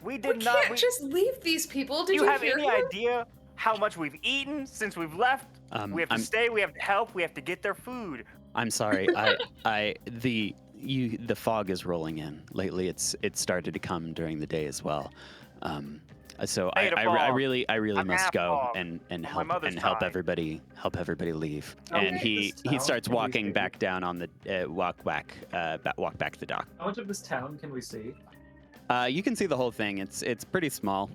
We did We not. can't just leave these people. Did Do you you have hear any him? idea how much we've eaten since we've left? We have to stay. We have to help. We have to get their food. I'm sorry. The fog is rolling in. Lately, it's started to come during the day as well. So Hey, the I fog. really I'm must half go fog and on my help mother's help side. everybody leave. Okay, And he this town starts can we walking see? back down on the walk back to the dock. How much of this town can we see? You can see the whole thing. It's pretty small.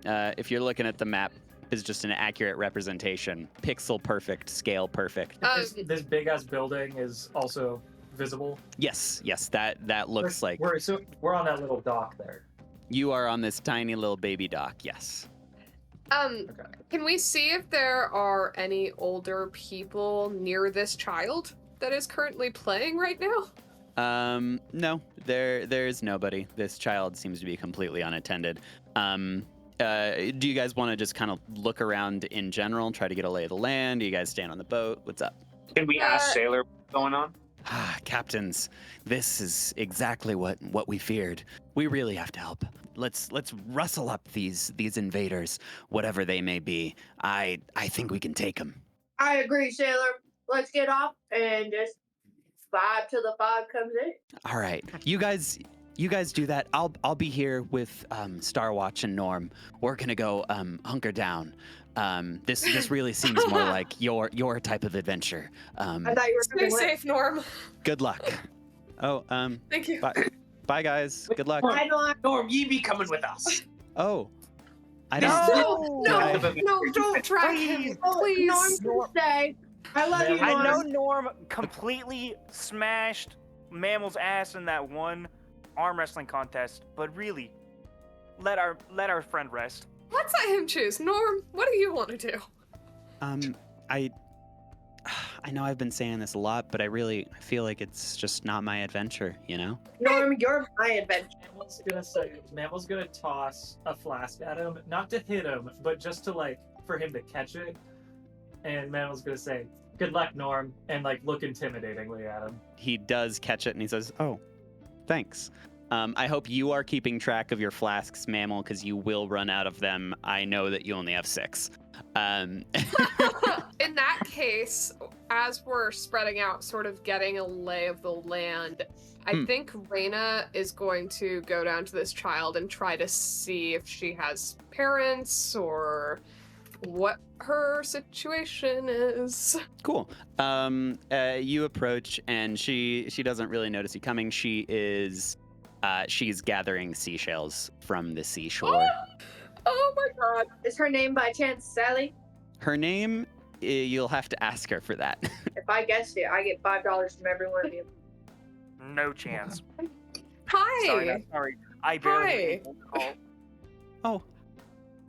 If you're looking at the map, is just an accurate representation, pixel perfect, scale perfect. This big ass building is also visible. Yes, that looks like We're on that little dock there. you are on this tiny little baby dock. Yes. Okay. Can we see if there are any older people near this child that is currently playing right now? No, there's nobody. This child seems to be completely unattended. Do you guys want to just kind of look around in general, try to get a lay of the land? Do you guys stand on the boat? What's up? Can we ask Sailor what's going on? Captains, this is exactly what we feared. We really have to help. Let's rustle up these invaders, whatever they may be. I think we can take them. I agree, Sailor. Let's get off and just vibe till the fog comes in. All right, you guys do that. I'll be here with Starwatch and Norm. We're gonna go hunker down. This really seems more like your type of adventure. I thought you were Stay coming with. safe, Norm. Good luck. Oh, Thank you. bye guys. Good luck. I don't. Norm, ye be coming with us. Oh, I No! didn't. No, don't drag him, please. Norm's gonna stay. I love you, Man, I know Norm. Norm completely smashed Mammal's ass in that one arm wrestling contest, but really, let our friend rest. Let's let him choose. Norm, what do you want to do? I know I've been saying this a lot, but I feel like it's just not my adventure, you know? Norm, you're my adventure. Mammal's gonna toss a flask at him, not to hit him, but just to for him to catch it. And Mammal's gonna say, Good luck, Norm, and like look intimidatingly at him. He does catch it and he says, "Oh, thanks. I hope you are keeping track of your flasks, mammal, because you will run out of them. I know that you only have 6." In that case, as we're spreading out, sort of getting a lay of the land, I think Raina is going to go down to this child and try to see if she has parents or what her situation is. Cool. You approach and she doesn't really notice you coming. She's gathering seashells from the seashore. Oh my god. Is her name by chance Sally? Her name, you'll have to ask her for that. If I guessed it, I get $5 from every one of you. No chance. Hi. Sorry, not sorry. I barely Hi. able to call. Oh,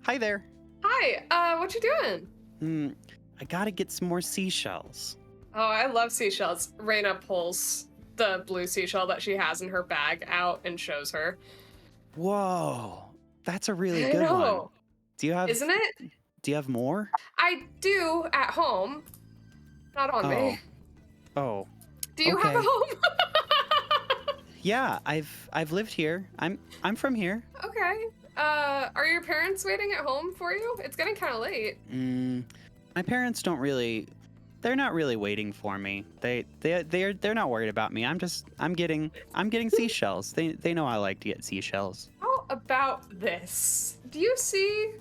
hi there. Hi. What you doing? I gotta get some more seashells. Oh, I love seashells. Raina pulls the blue seashell that she has in her bag out and shows her. Whoa, that's a really I good one. know. Do you have? Isn't it? Do you have more? I do at home. Not on me. Oh, Do you have a okay. home? yeah. I've lived here. I'm from here. Okay. Are your parents waiting at home for you? It's getting kind of late. My parents don't really. They're not really waiting for me. They're not worried about me. I'm getting seashells. They know I like to get seashells. How about this? Do you see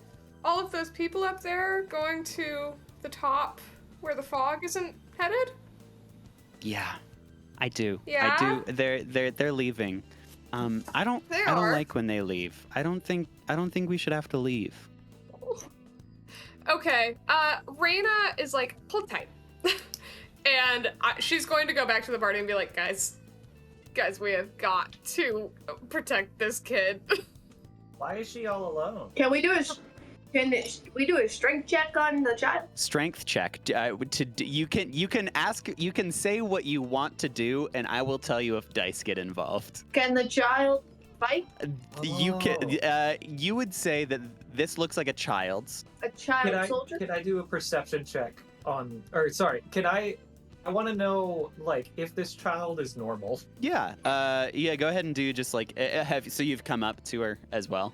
all of those people up there going to the top where the fog isn't headed? Yeah, I do. Yeah? I do. They're leaving. I don't like when they leave. I don't think we should have to leave. Okay. Raina is like, hold tight. And she's going to go back to the party and be like, guys, we have got to protect this kid. Why is she all alone? Can we do a strength check on the child? Strength check. You can say what you want to do, and I will tell you if dice get involved. Can the child fight? You can. You would say that this looks like a child's. A child soldier? Can I do a perception check on? Or sorry, can I? I want to know like if this child is normal. Yeah. Yeah. Go ahead and do just like so you've come up to her as well,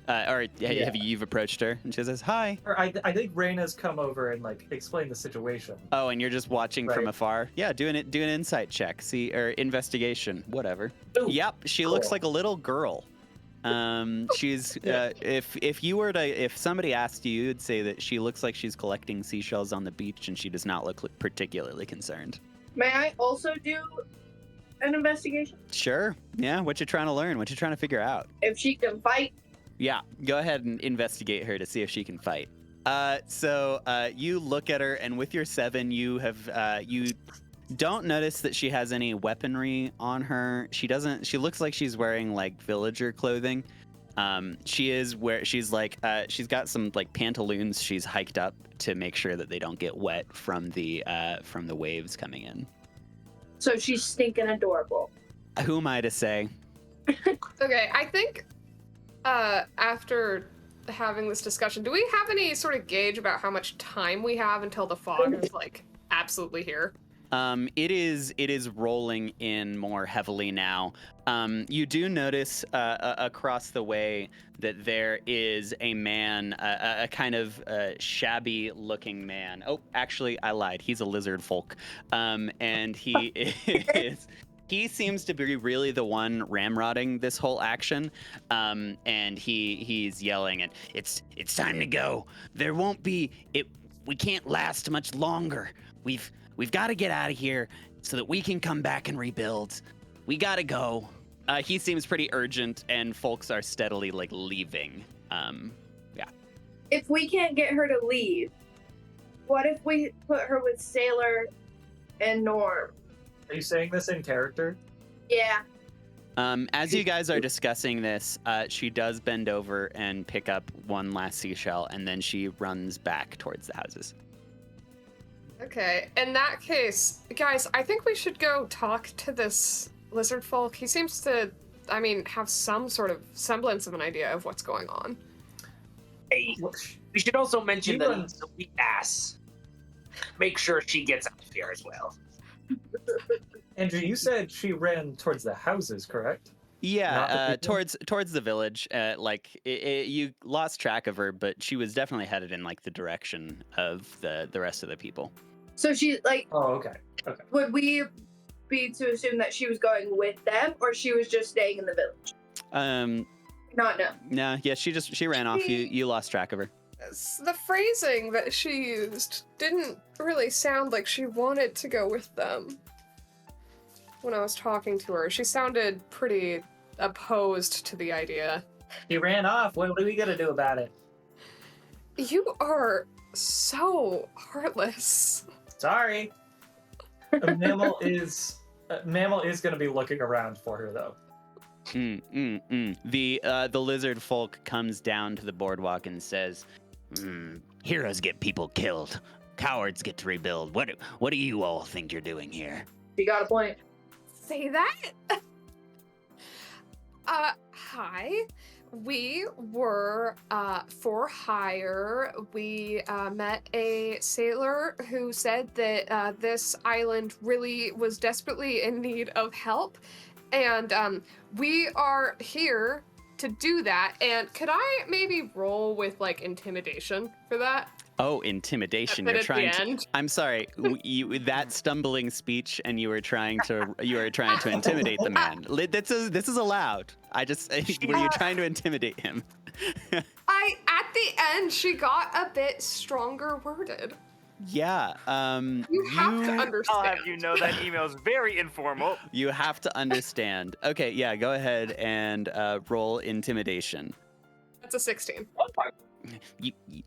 or have you've approached her and she says hi. Or I think Raina's come over and like explained the situation. Oh, and you're just watching from Right. afar. Yeah. Do an insight check. See or investigation, whatever. Ooh, Yep. She cool. looks like a little girl. She's if somebody asked you, you'd say that she looks like she's collecting seashells on the beach, and she does not look particularly concerned. May I also do an investigation? Sure. Yeah. What you trying to learn? What you trying to figure out? If she can fight? Yeah. Go ahead and investigate her to see if she can fight. So you look at her, and with your 7, you have you don't notice that she has any weaponry on her. She looks like she's wearing like villager clothing. She's got some like pantaloons she's hiked up to make sure that they don't get wet from the waves coming in. So she's stinking adorable. Who am I to say? Okay, I think after having this discussion, do we have any sort of gauge about how much time we have until the fog is like absolutely here? It is rolling in more heavily now. You do notice across the way that there is a man, a kind of shabby-looking man. Oh, actually, I lied. He's a lizard folk, and he is. He seems to be really the one ramrodding this whole action, and he's yelling, and it's time to go. There won't be it. We can't last much longer. We've got to get out of here so that we can come back and rebuild. We got to go. He seems pretty urgent, and folks are steadily like leaving. Yeah. If we can't get her to leave, what if we put her with Sailor and Norm? Are you saying this in character? Yeah. As you guys are discussing this, she does bend over and pick up one last seashell, and then she runs back towards the houses. Okay, in that case, guys, I think we should go talk to this lizard folk. He seems to, have some sort of semblance of an idea of what's going on. Hey, we should also mention He that runs- he's a weak ass. make sure she gets out of here as well. Andrew, you said she ran towards the houses, correct? Not the Yeah, people? towards the village. You lost track of her, but she was definitely headed in like the direction of the rest of the people. So she like, Oh, okay. Okay. would we be to assume that she was going with them, or she was just staying in the village? Not no. No, yeah, she ran off. You lost track of her. The phrasing that she used didn't really sound like she wanted to go with them. When I was talking to her, she sounded pretty opposed to the idea. She ran off. What are we gonna do about it? You are so heartless. Sorry. Mammal is gonna be looking around for her though. The lizard folk comes down to the boardwalk and says, "Heroes get people killed. Cowards get to rebuild. What do you all think you're doing here?" You got a point. Say that? Hi. We were for hire. We met a sailor who said that this island really was desperately in need of help. And we are here to do that. And could I maybe roll with like intimidation for that? Oh, intimidation! But You're at trying the to. end. I'm sorry. That stumbling speech, and you were trying to intimidate the man. This is allowed. Were you trying to intimidate him? At the end, she got a bit stronger worded. Yeah. You have to I'll understand. have you know that email is very informal. You have to understand. Okay, yeah. Go ahead and roll intimidation. That's a 16.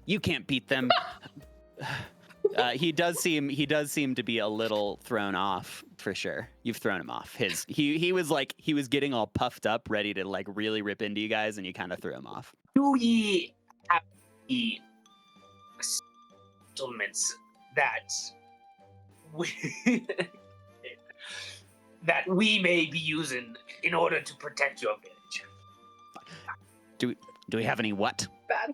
You can't beat them. He does seem to be a little thrown off for sure. You've thrown him off. He was getting all puffed up, ready to like really rip into you guys, and you kind of threw him off. Do ye have the settlements that we that we may be using in order to protect your village? Do we have any what? Bad.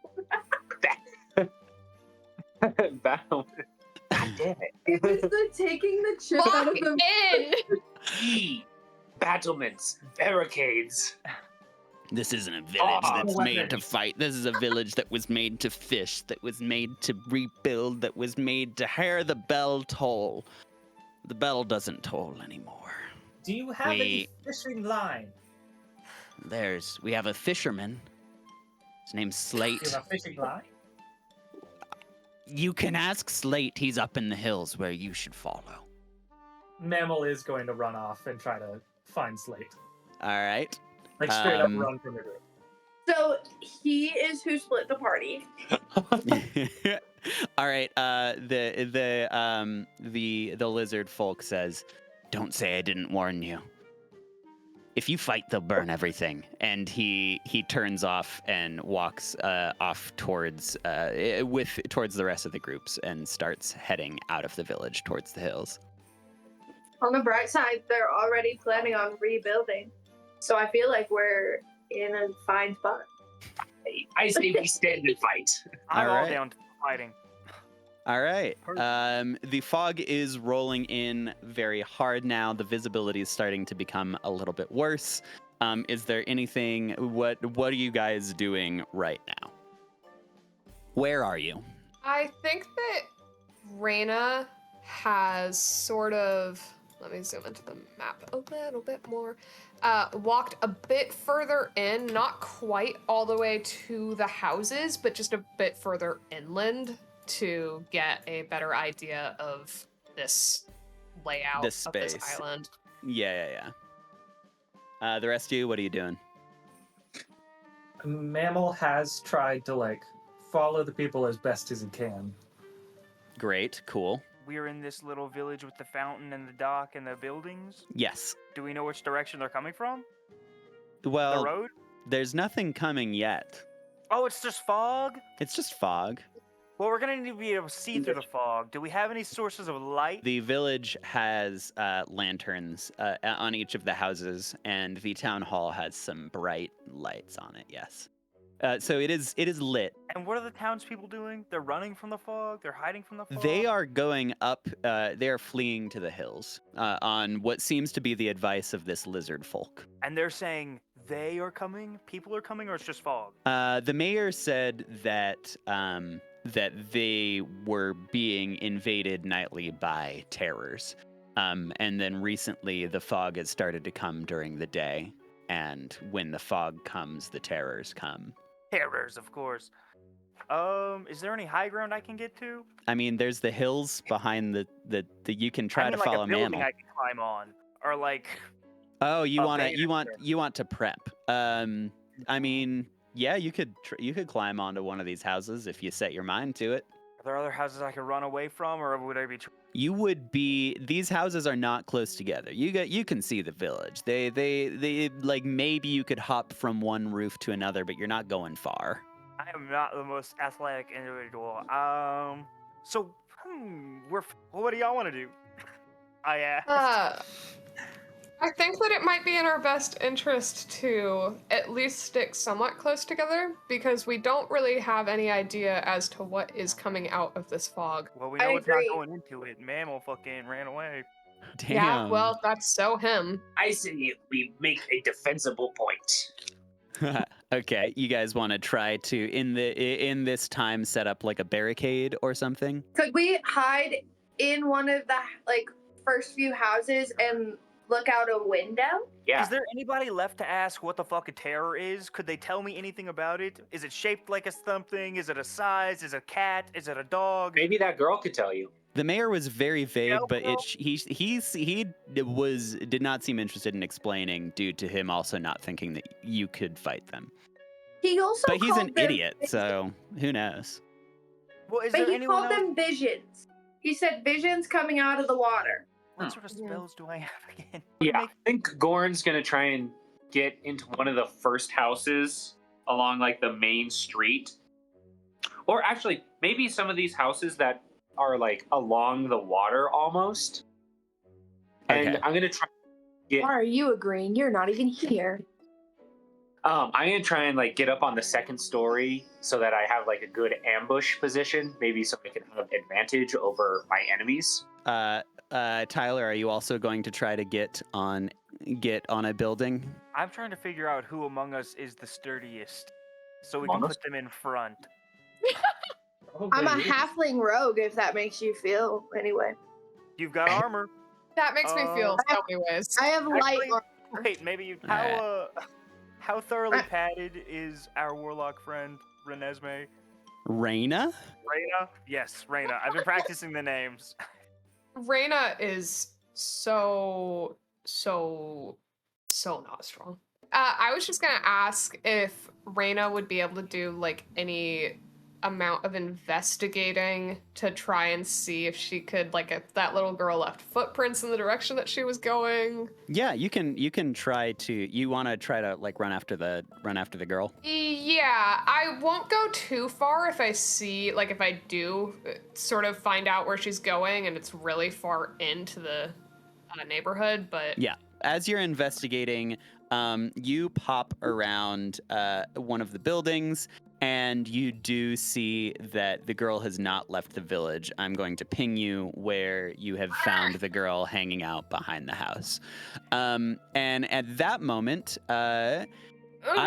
Battle. God damn it. It was the taking the chip out Lock of the. in! Ye battlements, barricades. This isn't a village that's made to weapons. fight. This is a village that was made to fish, that was made to rebuild, that was made to hear the bell toll. The bell doesn't toll anymore. Do you have any fishing line? We have a fisherman. His name's Slate. Do you have a fishing line? You can ask Slate. He's up in the hills where you should follow. Mammal is going to run off and try to find Slate. All right. Like straight up Um, run from the group. So he is who split the party. All right. The lizard folk says, "Don't say I didn't warn you. If you fight, they'll burn everything." And he turns off and walks off towards the rest of the groups and starts heading out of the village towards the hills. On the bright side, they're already planning on rebuilding. So I feel like we're in a fine spot. I say we stand and fight. I'm all Alright. down to fighting. All right. The fog is rolling in very hard now. The visibility is starting to become a little bit worse. Is there anything? What are you guys doing right now? Where are you? I think that Raina has sort of, let me zoom into the map a little bit more, walked a bit further in, not quite all the way to the houses, but just a bit further inland to get a better idea of this layout This of this space. island. Yeah. The rest of you, what are you doing? Mammal has tried to like follow the people as best as he can. Great, cool. We're in this little village with the fountain and the dock and the buildings. Yes. Do we know which direction they're coming from? Well, The road? there's nothing coming yet. Oh, it's just fog? It's just fog. Well, we're gonna need to be able to see through the fog. Do we have any sources of light? The village has lanterns on each of the houses, and the town hall has some bright lights on it, yes. So it is lit. And what are the townspeople doing? They're running from the fog. They're hiding from the fog. They are going up. They are fleeing to the hills on what seems to be the advice of this lizard folk. And they're saying they are coming. People are coming, or it's just fog. The mayor said that that they were being invaded nightly by terrors, and then recently the fog has started to come during the day, and when the fog comes, the terrors come. Terrors, of course. Is there any high ground I can get to? I mean, there's the hills behind the you can try I mean, to like follow a building Mammal. I can climb on, or like. Oh, you a want to banister. you want to prep. I mean, yeah, you could climb onto one of these houses if you set your mind to it. Are there other houses I could run away from, or would I be? You would be. These houses are not close together. You can see the village. They like maybe you could hop from one roof to another, but you're not going far. I am not the most athletic individual. So, what do y'all want to do? I asked. I think that it might be in our best interest to at least stick somewhat close together because we don't really have any idea as to what is coming out of this fog. Well, we I know it's not agree. going into it. Mammal fucking ran away. Damn. Yeah, well, that's so him. I say we make a defensible point. Okay, you guys want to try to in this time set up like a barricade or something? Could we hide in one of the first few houses and look out a window? Yeah. Is there anybody left to ask what the fuck a terror is? Could they tell me anything about it? Is it shaped like a something? Is it a size? Is it a cat? Is it a dog? Maybe that girl could tell you. The mayor was very vague, Yeah, but well- he did not seem interested in explaining due to him also not thinking that you could fight them. He also But he's an called them idiot, visions. so who knows? Well, is But there he anyone called else? them visions. He said visions coming out of the water. What sort of Yeah. spells do I have again? Yeah, I think Goran's gonna try and get into one of the first houses along like the main street. Or actually, maybe some of these houses that are like along the water almost. And Okay. I'm gonna try get Why are you agreeing? You're not even here. I'm gonna try and like get up on the second story so that I have like a good ambush position, maybe so I can have advantage over my enemies. Tyler, are you also going to try to get on a building? I'm trying to figure out who among us is the sturdiest, so we Among can us? put them in front. I'm a Probably is. halfling rogue, if that makes you feel anyway. You've got armor. That makes me feel Uh, so many ways. I have light Actually- armor. Wait, maybe you. Alright. How thoroughly I- padded is our warlock friend Renesmee? Raina? Reyna? Yes, Reyna. I've been practicing the names. Reyna is so not strong. I was just gonna ask if Reyna would be able to do like any amount of investigating to try and see if she could if that little girl left footprints in the direction that she was going. Yeah, you can try to. You want to try to like run after the girl? Yeah, I won't go too far if I see, if I do sort of find out where she's going and it's really far into the neighborhood, but Yeah. As you're investigating, you pop around one of the buildings, and you do see that the girl has not left the village. I'm going to ping you where you have found the girl hanging out behind the house. And at that moment, I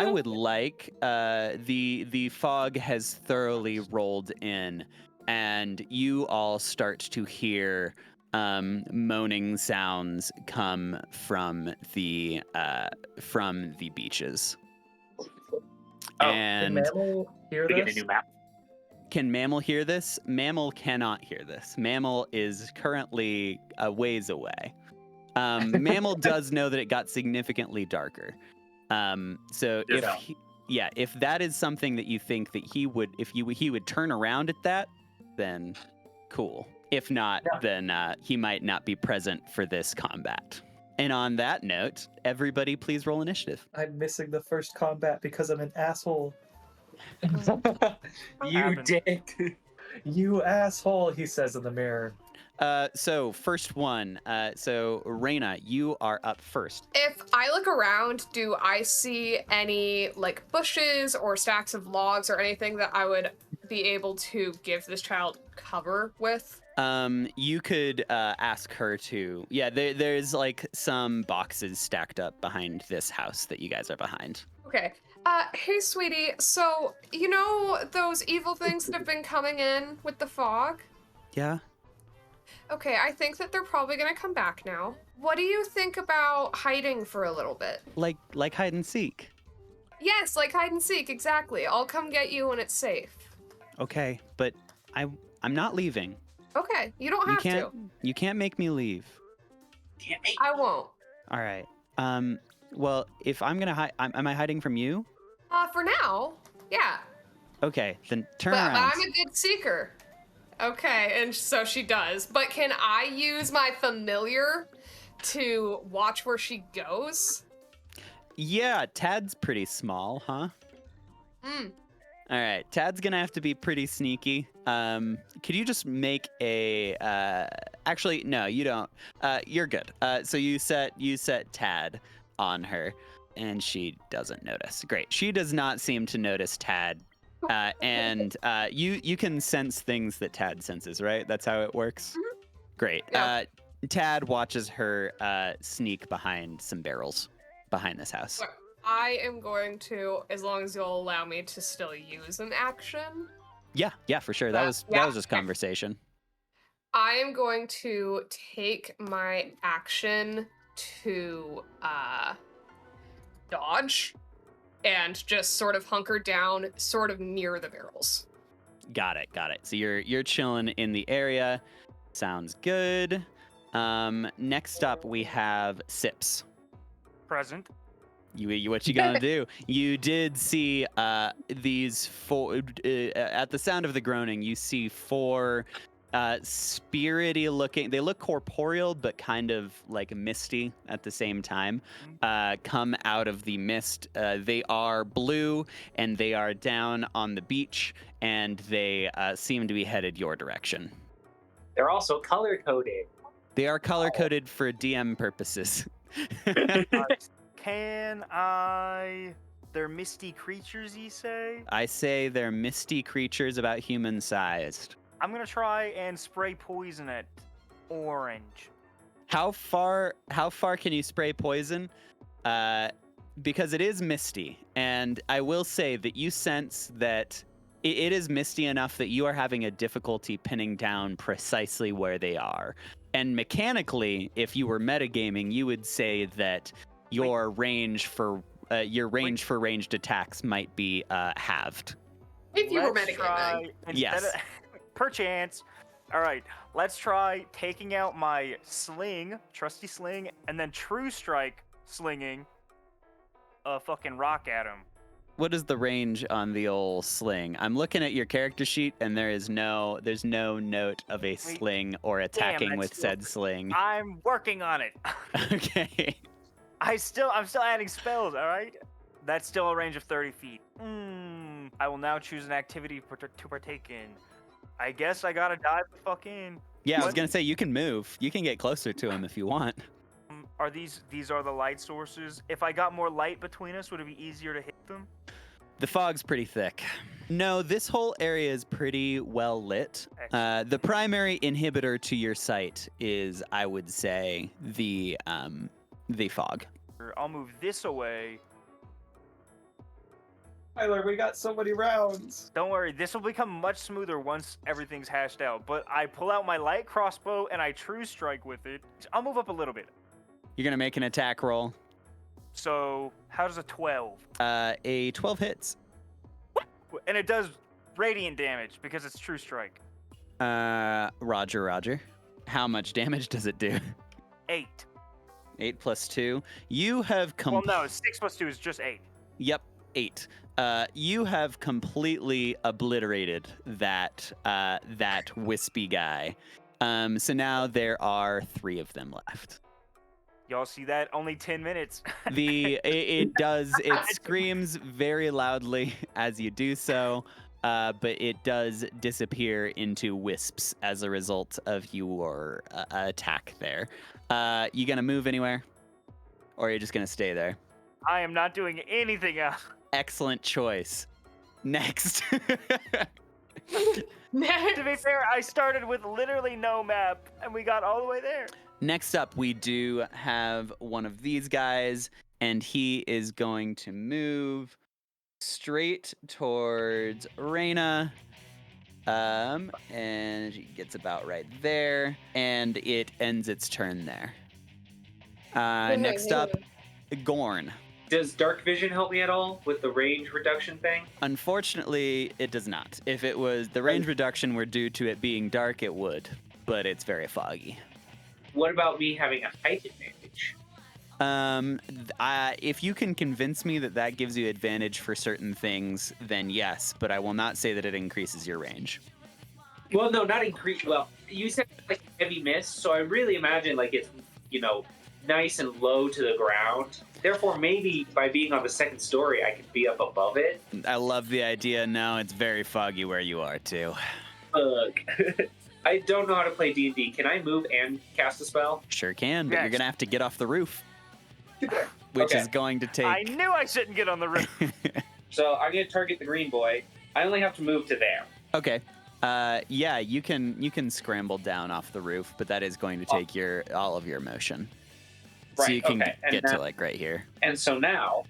would like the fog has thoroughly rolled in, and you all start to hear moaning sounds come from the beaches. Oh, And Can Mammal hear We get a this? new map. can Mammal hear this? Mammal cannot hear this. Mammal is currently a ways away. Mammal does know that it got significantly darker. So if Yeah. if that is something that you think that he would turn around at that, then cool. If not, then he might not be present for this combat. And on that note, everybody please roll initiative. I'm missing the first combat because I'm an asshole. You happened? dick. You asshole, he says in the mirror. So first one. So Raina, you are up first. If I look around, do I see any like bushes or stacks of logs or anything that I would be able to give this child cover with? You could ask her to. Yeah, there's like some boxes stacked up behind this house that you guys are behind. Okay. Hey, sweetie. So, you know those evil things that have been coming in with the fog? Yeah. Okay, I think that they're probably gonna come back now. What do you think about hiding for a little bit? Like hide and seek. Yes, like hide and seek, exactly. I'll come get you when it's safe. Okay, but I'm not leaving. Okay, you don't have to. You can't make me leave. I won't. All right. Well, if I'm gonna hide, am I hiding from you? For now, yeah. Okay, then turn But around. I'm a good seeker. Okay, and so she does. But can I use my familiar to watch where she goes? Yeah, Tad's pretty small, huh? Mm. All right, Tad's gonna have to be pretty sneaky. Could you just make a? Actually, no, you don't. You're good. So you set Tad on her, and she doesn't notice. Great. She does not seem to notice Tad. And you can sense things that Tad senses, right? That's how it works. Mhm. Great. Yeah. Tad watches her sneak behind some barrels behind this house. I am going to, as long as you'll allow me to still use an action, Yeah, for sure. That was just conversation. I am going to take my action to dodge and just sort of hunker down sort of near the barrels. Got it. So you're chilling in the area. Sounds good. Next up we have Sips. Present. What you gonna do? You did see these four. At the sound of the groaning, you see four spirity looking. They look corporeal, but kind of like misty at the same time. Come out of the mist. They are blue, and they are down on the beach, and they seem to be headed your direction. They're also color coded. They are color coded for DM purposes. Can I? They're misty creatures, you say? I say they're misty creatures about human-sized. I'm gonna try and spray poison at orange. How far can you spray poison? Because it is misty, and I will say that you sense that it is misty enough that you are having a difficulty pinning down precisely where they are. And mechanically, if you were metagaming, you would say that your range for ranged attacks might be halved. If you were Let's try, metagaming. Yes. Perchance. All right, let's try taking out my sling, trusty sling, and then true strike slinging a fucking rock at him. What is the range on the old sling? I'm looking at your character sheet, and there's no note of a sling or attacking with said sling. I'm working on it. Okay. I'm still adding spells. All right. That's still a range of 30 feet. I will now choose an activity to partake in. I guess I gotta dive the fuck in. Yeah, I was gonna say you can move. You can get closer to him if you want. Are these are the light sources? If I got more light between us, would it be easier to hit them? The fog's pretty thick. No, this whole area is pretty well lit. The primary inhibitor to your sight is, I would say, the fog. I'll move this away. Tyler, we got so many rounds. Don't worry, this will become much smoother once everything's hashed out. But I pull out my light crossbow and I true strike with it. I'll move up a little bit. You're gonna make an attack roll. So, how does a 12? A 12 hits. And it does radiant damage because it's true strike. Roger. How much damage does it do? 8. 8 plus 2. You have Well, no, 6 plus 2 is just 8. Yep, 8. You have completely obliterated that wispy guy. So now there are 3 of them left. Y'all see that? Only 10 minutes. It screams very loudly as you do so. but it does disappear into wisps as a result of your attack there. You gonna move anywhere? Or are you just gonna stay there? I am not doing anything else. Excellent choice. Next. To be fair, I started with literally no map, and we got all the way there. Next up, we do have one of these guys, and he is going to move straight towards Reyna. And he gets about right there, and it ends its turn there. Next up, Gorn. Does dark vision help me at all with the range reduction thing? Unfortunately, it does not. If it was the range reduction were due to it being dark, it would, but it's very foggy. What about me having a height advantage? If you can convince me that that gives you advantage for certain things, then yes, but I will not say that it increases your range. Well, no, not increase. Well, you said like heavy mist, so I really imagine like it's, nice and low to the ground. Therefore, maybe by being on the second story, I could be up above it. I love the idea. No, it's very foggy where you are, too. Ugh. I don't know how to play D&D. Can I move and cast a spell? Sure can, but Yes. you're going to have to get off the roof, which Okay. is going to take... I knew I shouldn't get on the roof. So I'm going to target the green boy. I only have to move to there. Okay. Yeah, you can scramble down off the roof, but that is going to take all of your motion. So Right, you can okay, and get to now- like right here. And so now,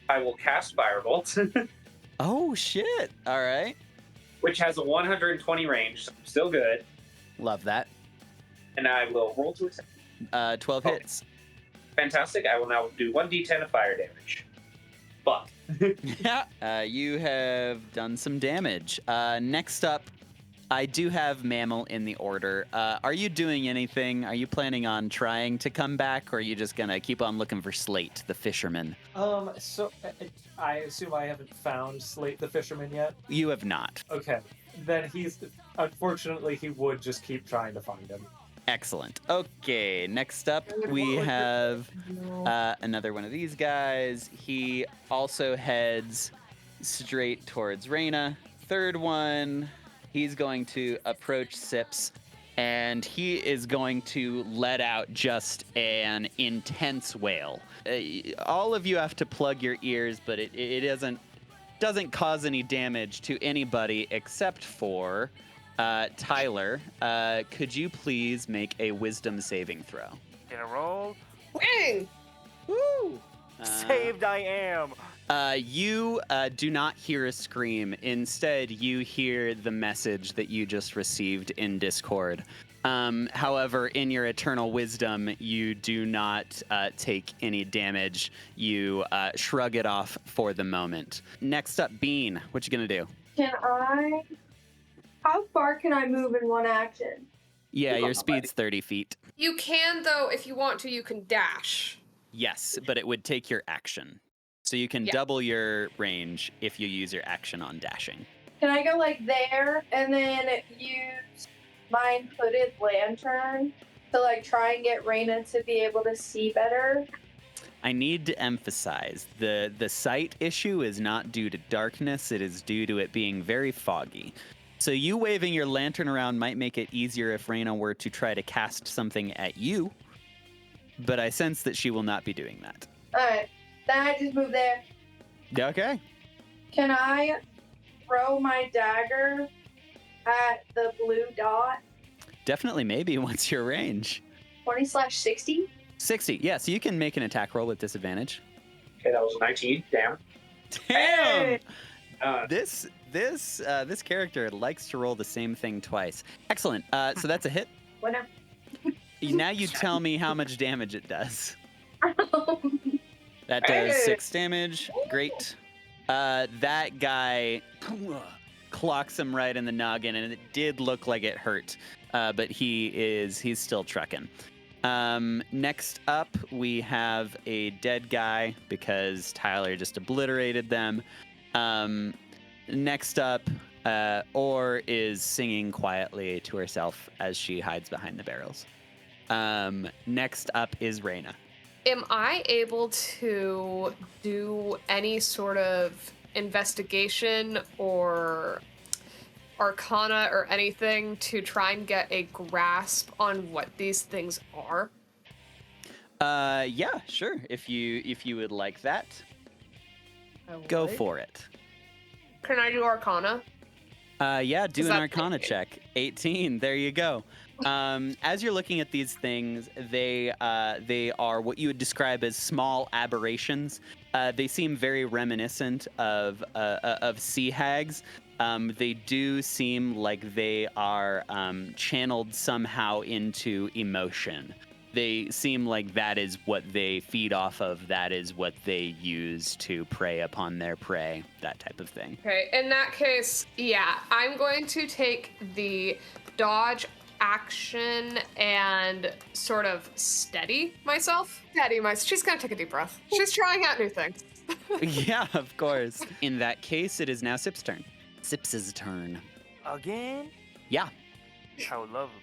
I will cast Firebolt, Oh shit! All right, which has a 120 range, so I'm still good. love that. And I will roll to attack. 12 Oh. hits. Fantastic. I will now do 1d10 of fire damage. Fuck. You have done some damage. Next up, I do have Mammal in the order. Are you doing anything? Are you planning on trying to come back, or are you just gonna keep on looking for Slate, the fisherman? So I assume I haven't found Slate the fisherman yet. You have not. Okay, then unfortunately he would just keep trying to find him. Excellent. Okay, next up we have another one of these guys. He also heads straight towards Reyna. Third one, he's going to approach Sips, and he is going to let out just an intense wail. All of you have to plug your ears, but it doesn't cause any damage to anybody except for Tyler. Could you please make a wisdom saving throw? Get a roll. Dang! Woo! Saved I am. You do not hear a scream. Instead, you hear the message that you just received in Discord. However, in your eternal wisdom, you do not take any damage. You shrug it off for the moment. Next up, Bean. What you gonna do? How far can I move in one action? Yeah, your speed's 30 feet. You can, though, if you want to, you can dash. Yes, but it would take your action. So you can Yeah. double your range if you use your action on dashing. Can I go like there and then use my hooded lantern to like try and get Reyna to be able to see better? I need to emphasize the sight issue is not due to darkness, it is due to it being very foggy. So you waving your lantern around might make it easier if Reyna were to try to cast something at you, but I sense that she will not be doing that. Alright, then I just move there. Okay. Can I throw my dagger at the blue dot? Definitely maybe once your range. 20/60? 60. Yeah, so you can make an attack roll with disadvantage. Okay, that was a 19. Damn. Damn! Uh, This character likes to roll the same thing twice. Excellent. So that's a hit. Whatever. Now you tell me how much damage it does. That does 6 damage. Great. That guy clocks him right in the noggin, and it did look like it hurt. But he's still trucking. Next up, we have a dead guy because Tyler just obliterated them. Next up, Or is singing quietly to herself as she hides behind the barrels. Next up is Reyna. Am I able to do any sort of investigation or arcana or anything to try and get a grasp on what these things are? Yeah, sure. If you would like that, go for it. Can I do arcana? Yeah, do Is an that Arcana 18? check. 18. There you go. As you're looking at these things, they are what you would describe as small aberrations. They seem very reminiscent of sea hags. They do seem like they are channeled somehow into emotion. They seem like that is what they feed off of. That is what they use to prey upon their prey. That type of thing. Okay, in that case, yeah, I'm going to take the dodge action and sort of steady myself. She's gonna take a deep breath. She's trying out new things. Yeah, of course. In that case, it is now Sip's turn. Sip's turn. Again? Yeah. How lovely.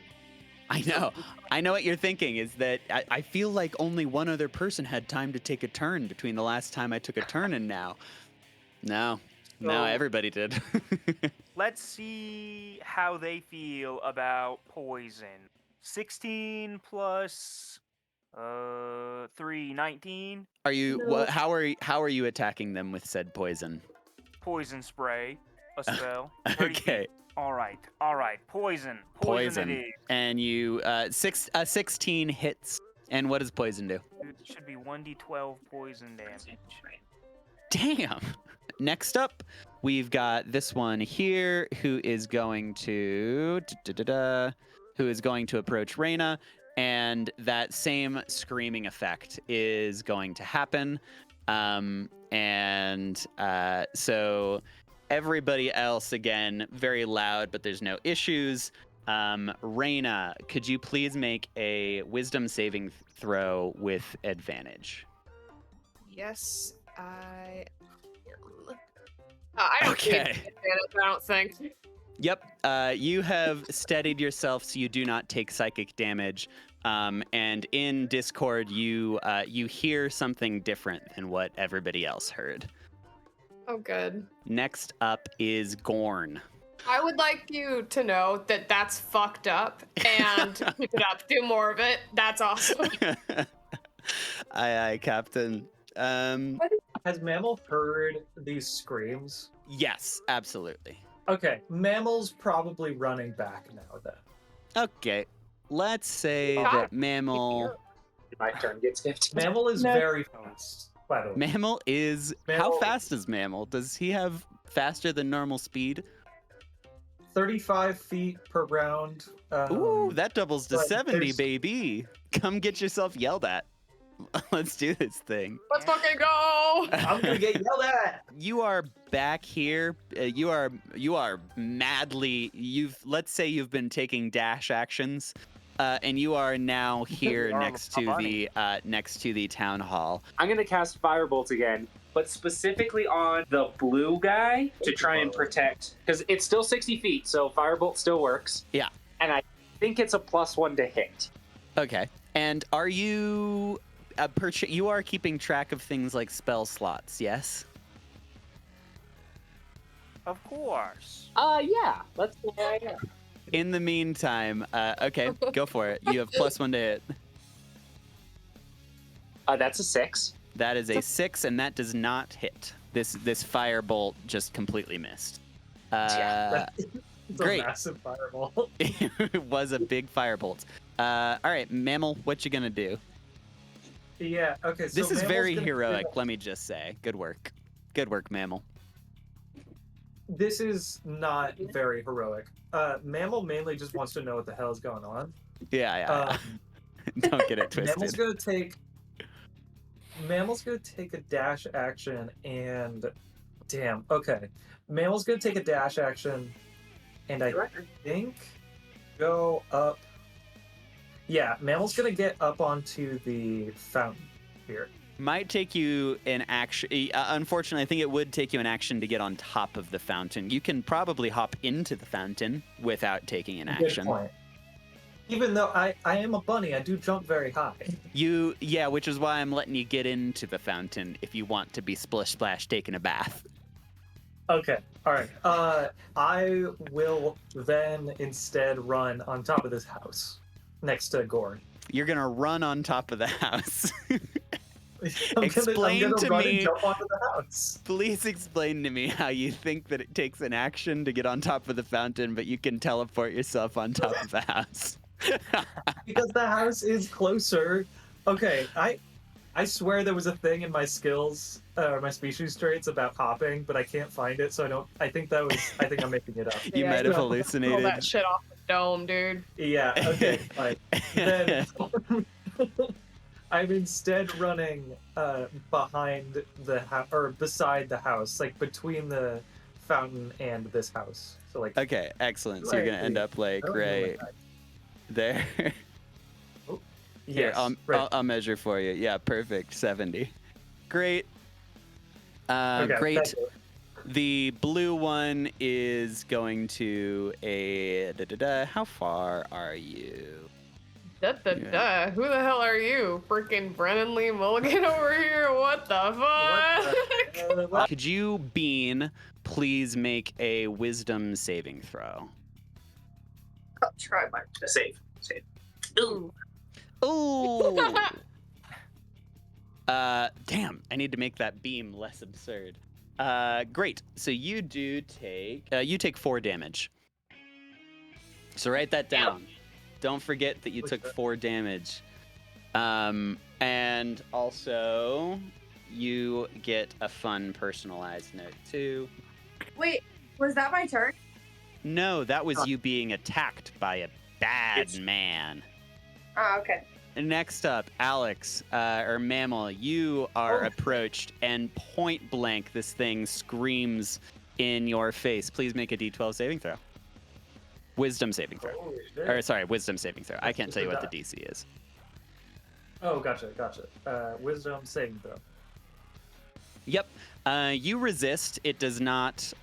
I know. I know what you're thinking is that I feel like only one other person had time to take a turn between the last time I took a turn and now. No, So- everybody did. Let's see how they feel about poison. 16 plus 3, 19. Are you? No. How are you attacking them with said poison? Poison spray. A spell. 30 feet. Okay, All right. Poison. poison. It is. And you 16 hits. And what does poison do? It should be 1d12 poison damage. Damn. Next up, we've got this one here who is going to approach Reyna, and that same screaming effect is going to happen. So everybody else again very loud, but there's no issues. Reyna, could you please make a wisdom saving throw with advantage? Yes, I am. I don't Okay. need advantage, I don't think. Yep. You have steadied yourself so you do not take psychic damage. And in Discord, you hear something different than what everybody else heard. Oh, good. Next up is Gorn. I would like you to know that that's fucked up and keep it up. Do more of it. That's awesome. Aye, Captain. Has Mammal heard these screams? Yes, absolutely. Okay, Mammal's probably running back now then. Okay. Let's say God. that Mammal. My turn gets 15. Mammal is very fast, by the way. Mammal is. How Mammal- fast is Mammal? Does he have faster than normal speed? 35 feet per round. Ooh, that doubles to but 70, there's- baby. Come get yourself yelled at. Let's do this thing. Let's fucking go! I'm gonna get yelled at. You are back here. You are madly. Let's say you've been taking dash actions, and you are now here You're next a to bunny. the town hall. I'm gonna cast Firebolt again, but specifically on the blue guy to try and protect, because it's still 60 feet, so Firebolt still works. Yeah. And I think it's a +1 to hit. Okay. And are you? You are keeping track of things like spell slots, yes? Of course. Yeah. Let's yeah. In the meantime, okay, go for it. You have +1 to hit. That's a 6. That is a 6, and that does not hit. This firebolt just completely missed. It's Great. a massive fireball. It was a big firebolt. All right, Mammal, what you gonna do? Yeah, okay, so This is Mammal's very gonna- heroic, let me just say. Good work. Good work, Mammal. This is not very heroic. Mammal mainly just wants to know what the hell is going on. Yeah. Um, Don't get it Mammal's twisted. gonna take a dash action and okay. Mammal's gonna take a dash action and I think go up. Yeah, Mammal's gonna get up onto the fountain here. Might take you an action. Unfortunately, I think it would take you an action to get on top of the fountain. You can probably hop into the fountain without taking an Good action. point. Even though I am a bunny, I do jump very high. Which is why I'm letting you get into the fountain if you want to be splish splash taking a bath. Okay, all right. I will then instead run on top of this house next to Gord. You're gonna run on top of the house. I'm Explain gonna to run me- and jump onto the house. Please explain to me how you think that it takes an action to get on top of the fountain, but you can teleport yourself on top of the house. Because the house is closer. Okay, I swear there was a thing in my skills or my species traits about hopping, but I can't find it, so I think I'm making it up. You Yeah, might have so- Pull hallucinated. that shit off the dome, dude. Yeah, okay, fine. Then I'm instead running behind the house or beside the house, like between the fountain and this house. So like Okay, excellent. So you're gonna end up like right there. Here, Yes, right. I'll measure for you. Yeah, perfect. 70. Great. Okay, Great. thank you. The blue one is going to a How far are you? Da. Who the hell are you? Freaking Brennan Lee Mulligan over here? What the fuck? What? Could you, Bean, please make a wisdom saving throw? I'll try my best. Save. Ooh. Ooh. Damn, I need to make that beam less absurd. Great. So you take 4 damage. So write that down. Don't forget that you took 4 damage. And also you get a fun personalized note too. Wait, was that my turn? No, that was you being attacked by a bad man. Oh, okay. Next up, Alex, or Mammal, you are approached, and point blank, this thing screams in your face. Please make a D12 saving throw. Wisdom saving throw. Holy shit. Or, sorry, wisdom saving throw. I can't Just tell you a what the die. DC is. Oh, gotcha. Wisdom saving throw. Yep. You resist. It does not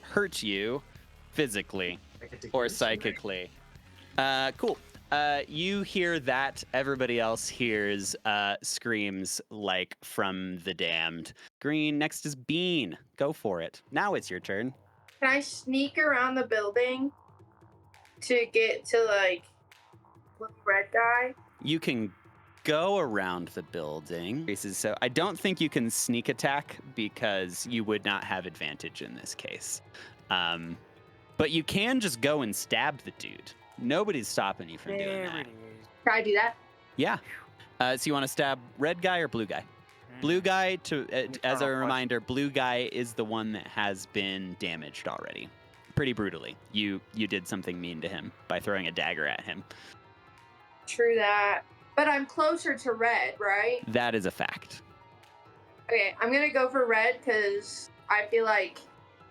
hurt you physically I get to or use it. psychically. Cool. You hear that. Everybody else hears screams like from the damned. Green, next is Bean. Go for it. Now it's your turn. Can I sneak around the building to get to like the red guy? You can go around the building. So I don't think you can sneak attack because you would not have advantage in this case. But you can just go and stab the dude. Nobody's stopping you from doing There that. it is. Can I do that? Yeah. So you want to stab red guy or blue guy? Blue guy, as a Internal reminder, blue guy is the one that has been damaged already. Pretty brutally. You did something mean to him by throwing a dagger at him. True that. But I'm closer to red, right? That is a fact. Okay, I'm gonna go for red because I feel like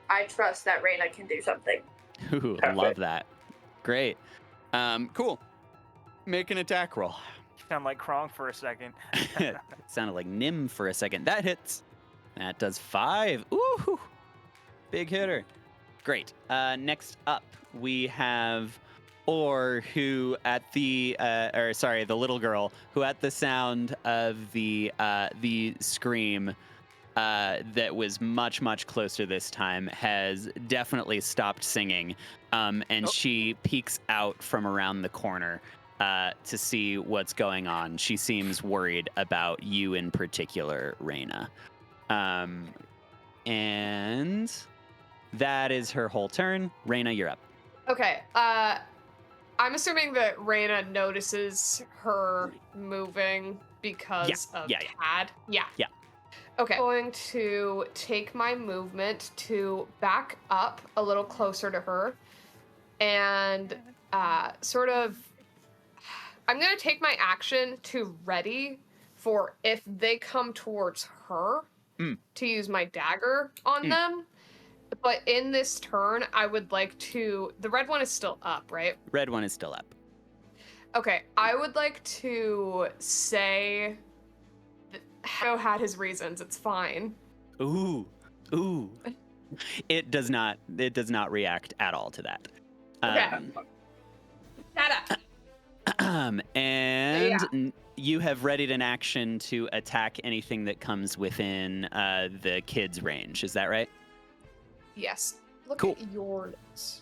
I trust that Reyna can do something. Ooh, love that. Great. Cool. Make an attack roll. Sound like Kronk for a second. It sounded like Nim for a second. That hits. That does 5. Ooh, big hitter. Great. Next up, we have who at the the little girl who at the sound of the scream that was much closer this time has definitely stopped singing, and she peeks out from around the corner to see what's going on. She seems worried about you in particular, Reyna. And that is her whole turn. Reyna, you're up. Okay, I'm assuming that Reyna notices her moving because of yeah. Cad. Yeah. Yeah. Okay. I'm going to take my movement to back up a little closer to her and I'm going to take my action to ready for if they come towards her to use my dagger on them. But in this turn, I would like to... The red one is still up, right? Red one is still up. Okay, I would like to say... Hao had his reasons, it's fine. Ooh. It does not react at all to that. Okay. Shut up. And you have readied an action to attack anything that comes within the kid's range. Is that right? Yes. Look Cool. at yours.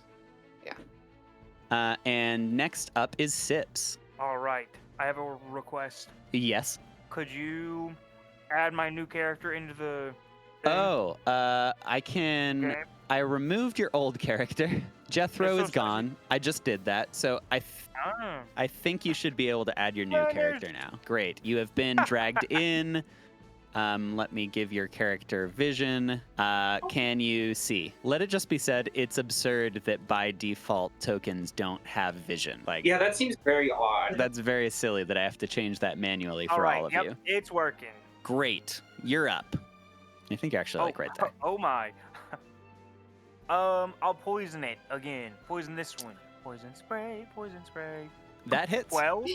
And next up is Sips. All right. I have a request. Yes. Could you add my new character into the thing? Oh, I can. Okay. I removed your old character. Jethro so is gone. I just did that. So Ah. I think you should be able to add your new Well, character now. Great. You have been dragged in. Let me give your character vision. Can you see? Let it just be said, it's absurd that by default tokens don't have vision. Like, Yeah, that seems very odd. that's very silly that I have to change that manually All for right. all of Yep. you. It's working. Great. You're up. I think you're actually like right there. Oh my. I'll poison it again. Poison this one. Poison spray. Poison spray. That hits. 12.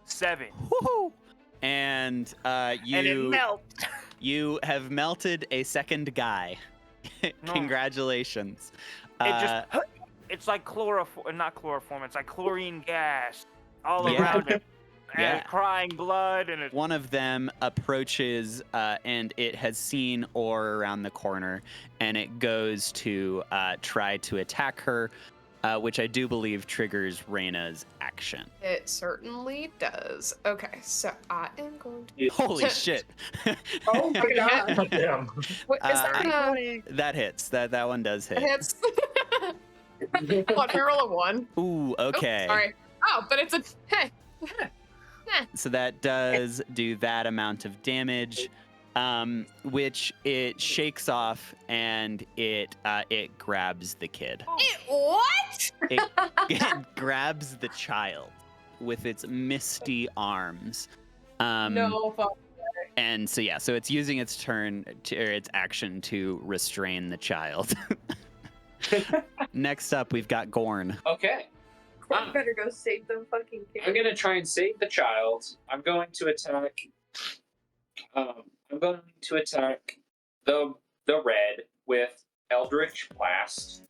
7. Woohoo! And And it you melts. you have melted a second guy. No. Congratulations. It just. It's like chloroform. Not chloroform. It's like chlorine gas all Yeah. around it. And Yeah. crying blood and it. One of them approaches and it has seen Or around the corner, and it goes to try to attack her, which I do believe triggers Reyna's action. It certainly does. Okay, so I am going to. Holy shit. Oh my god. God damn. What, is that That hits. That one does a hit. hits? What, you roll a 1? Ooh, Oh, okay. sorry. Oh, but it's a. Hey. So that does do that amount of damage, which it shakes off and it grabs the kid. What? It grabs the child with its misty arms. No, fuck. And so yeah, so it's using its turn or its action to restrain the child. Next up, we've got Gorn. Okay. I better go save them fucking kids. I'm gonna try and save the child. I'm going to attack. I'm going to attack the red with Eldritch Blast.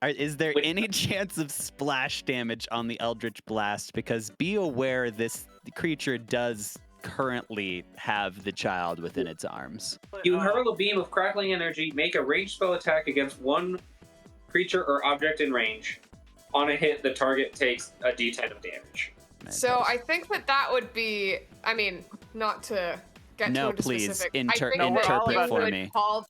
Is there Wait. any chance of splash damage on the Eldritch Blast? Because be aware this creature does currently have the child within its arms. You hurl a beam of crackling energy. Make a ranged spell attack against one creature or object in range. On a hit, the target takes a D10 of damage. So I think that would be. I mean, not to get No, too into please, specifics. inter- I think interpret you for would me. Call,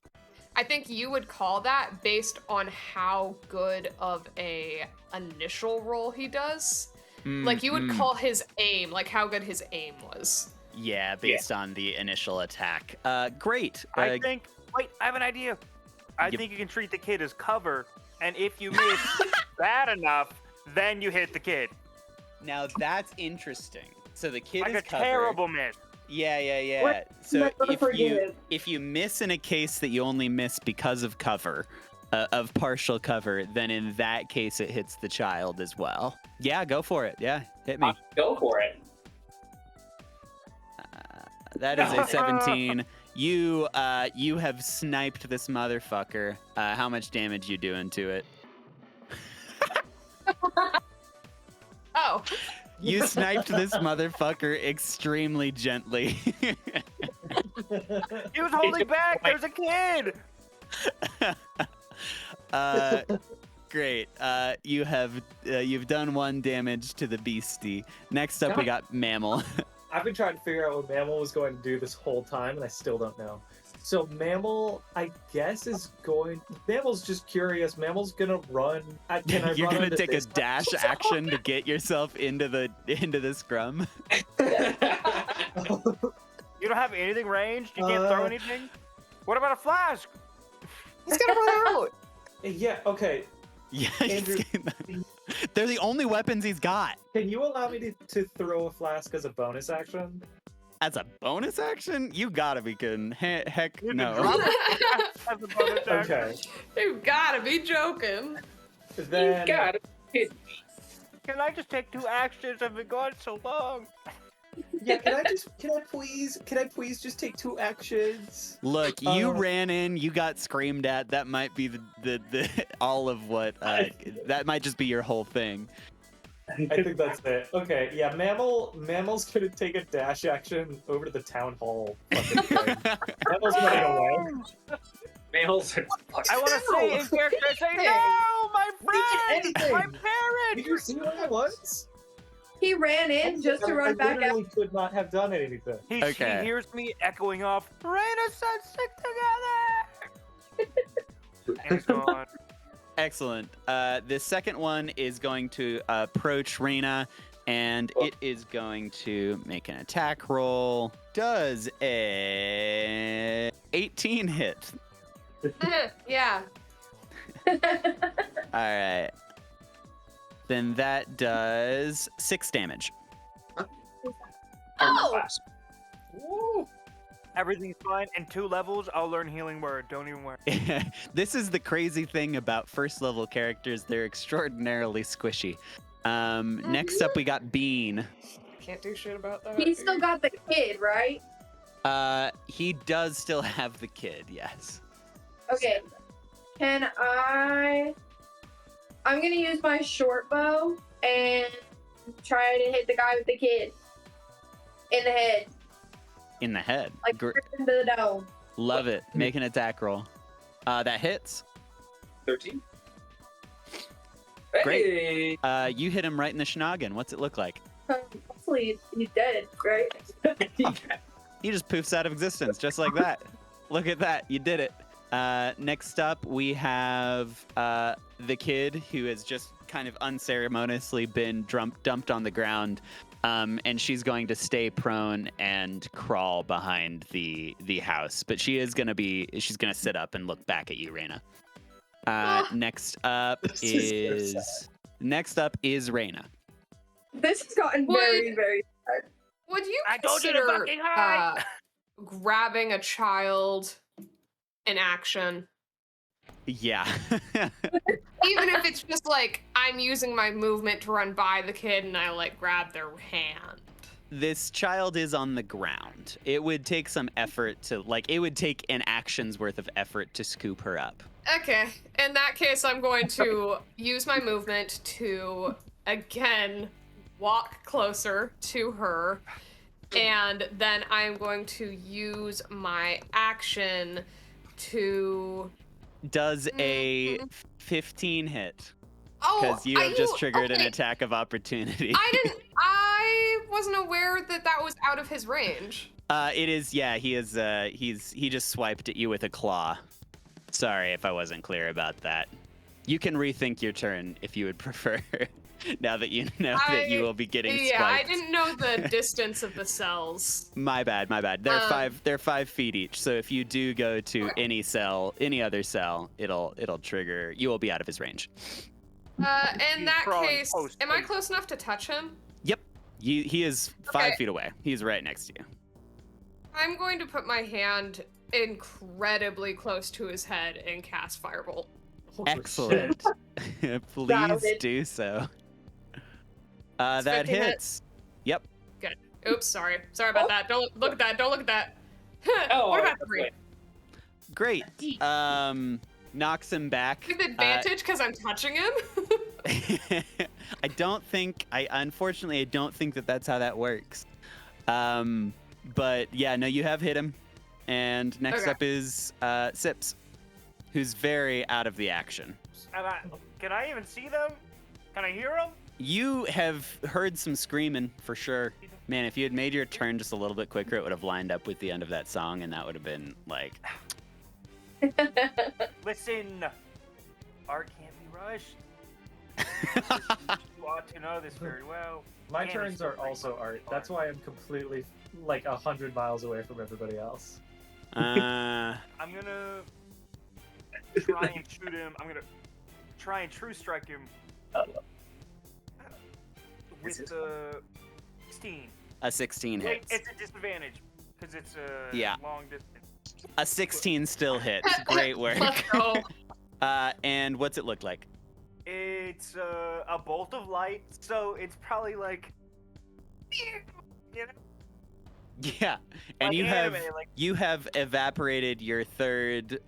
I think you would call that based on how good of a initial roll he does. Like you would call his aim, like how good his aim was. Yeah, based on the initial attack. Great. I think. Wait, I have an idea. I Yep. think you can treat the kid as cover, and if you miss bad enough, then you hit the kid. Now that's interesting. So the kid Like is a covered. terrible miss. Yeah. What? So Never if forgive. you miss in a case that you only miss because of cover, of partial cover, then in that case it hits the child as well. Yeah, go for it. Yeah, hit me. Go for it. That is a 17. You have sniped this motherfucker. How much damage you doing to it? Oh, You sniped this motherfucker extremely gently. He was holding back. There's a kid. Great. You've done 1 damage to the beastie. Next up, we got Mammal. I've been trying to figure out what Mammal was going to do this whole time, and I still don't know. So Mammal, I guess, is going. Mammal's just curious. Mammal's gonna run. Can I You're run gonna into take a this dash action to get yourself into the scrum. You don't have anything ranged. You can't throw anything. What about a flask? he's gonna run out. Yeah. Okay. Yeah, Andrew, they're the only weapons he's got. can you allow me to throw a flask as a bonus action? As a bonus action, you gotta be kidding. Heck You can no. drop it as a bonus action. Okay. You gotta be joking. Then You got it. Can I just take 2 actions? I've been gone so long. yeah. Can I please just take 2 actions? Look, you ran in, you got screamed at. That might be the all of what. That might just be your whole thing. I think that's it. Okay, yeah, Mammal's gonna take a dash action over to the town hall fucking thing. Mammal's running away. Males are I want to say in character, I say, Okay. no, my friend, anything. my Did parent. you see what it was? He ran in just to I run back out. literally could not have done anything. He Okay. hears me echoing off, Raina said stick together. And it's gone. Excellent. The second one is going to approach Reyna, and it is going to make an attack roll. Does a 18 hit? Yeah. All right. Then that does 6 damage. Oh! Woo. Everything's fine. In 2 levels, I'll learn Healing Word. Don't even worry. This is the crazy thing about first level characters. They're extraordinarily squishy. Next up, we got Bean. Can't do shit about that. He still got the kid, right? He does still have the kid, yes. Okay. Can I'm gonna use my short bow and try to hit the guy with the kid in the head, In the head. like right into the dome. Love it. Make an attack roll. That hits. 13. Great. Hey! You hit him right in the schnoggin. What's it look like? Hopefully he's dead, right? He just poofs out of existence, just like that. Look at that. You did it. Next up, we have the kid who has just kind of unceremoniously been dumped on the ground. And she's going to stay prone and crawl behind the house. But she's going to sit up and look back at you, Reyna. Next up is Reyna. This has gotten very, very hard. Would you I told you to consider fucking hide! grabbing a child an action? Yeah. Even if it's just like I'm using my movement to run by the kid and I like grab their hand. This child is on the ground. It would take some effort it would take an action's worth of effort to scoop her up. Okay, in that case, I'm going to use my movement to again walk closer to her, and then I'm going to use my action to. Does a 15 hit? Oh, Because you have just triggered an okay. attack of opportunity. I wasn't aware that was out of his range. It is. Yeah, he is. He just swiped at you with a claw. Sorry if I wasn't clear about that. You can rethink your turn if you would prefer. Now that you know that you will be getting Yeah, swiped. I didn't know the distance of the cells. My bad. They're 5 feet each. So if you do go to any other cell, it'll trigger. You will be out of his range. In He's that crawling case, post am I haste. close enough to touch him? Yep. He is 5 Okay. feet away. He's right next to you. I'm going to put my hand incredibly close to his head and cast Firebolt. Holy Excellent. Please Valid. do so. It's That 15 hits. Yep. Good. Oops, sorry. Sorry about that. Don't look at that. Don't look at that. Oh, what about that's 3? right. Great. Knocks him back. With advantage because I'm touching him? Unfortunately, I don't think that's how that works. But yeah, no, you have hit him. And next Okay. up is Sips, who's very out of the action. Can I even see them? Can I hear them? You have heard some screaming for sure. Man, if you had made your turn just a little bit quicker, it would have lined up with the end of that song, and that would have been like. Listen, art can't be rushed. You ought to know this very well. My Damn, turns it's are still also pretty art. far. That's why I'm completely 100 miles away from everybody else. Uh, I'm gonna try and shoot him. I'm gonna try and true strike him with the 16. a 16 Wait, hits. it's a disadvantage because it's a Yeah. long distance. A 16 still hits. Great work. Let's go. And what's it look like? It's a bolt of light, so it's probably like, you know, Yeah, and like you have anime, like evaporated your third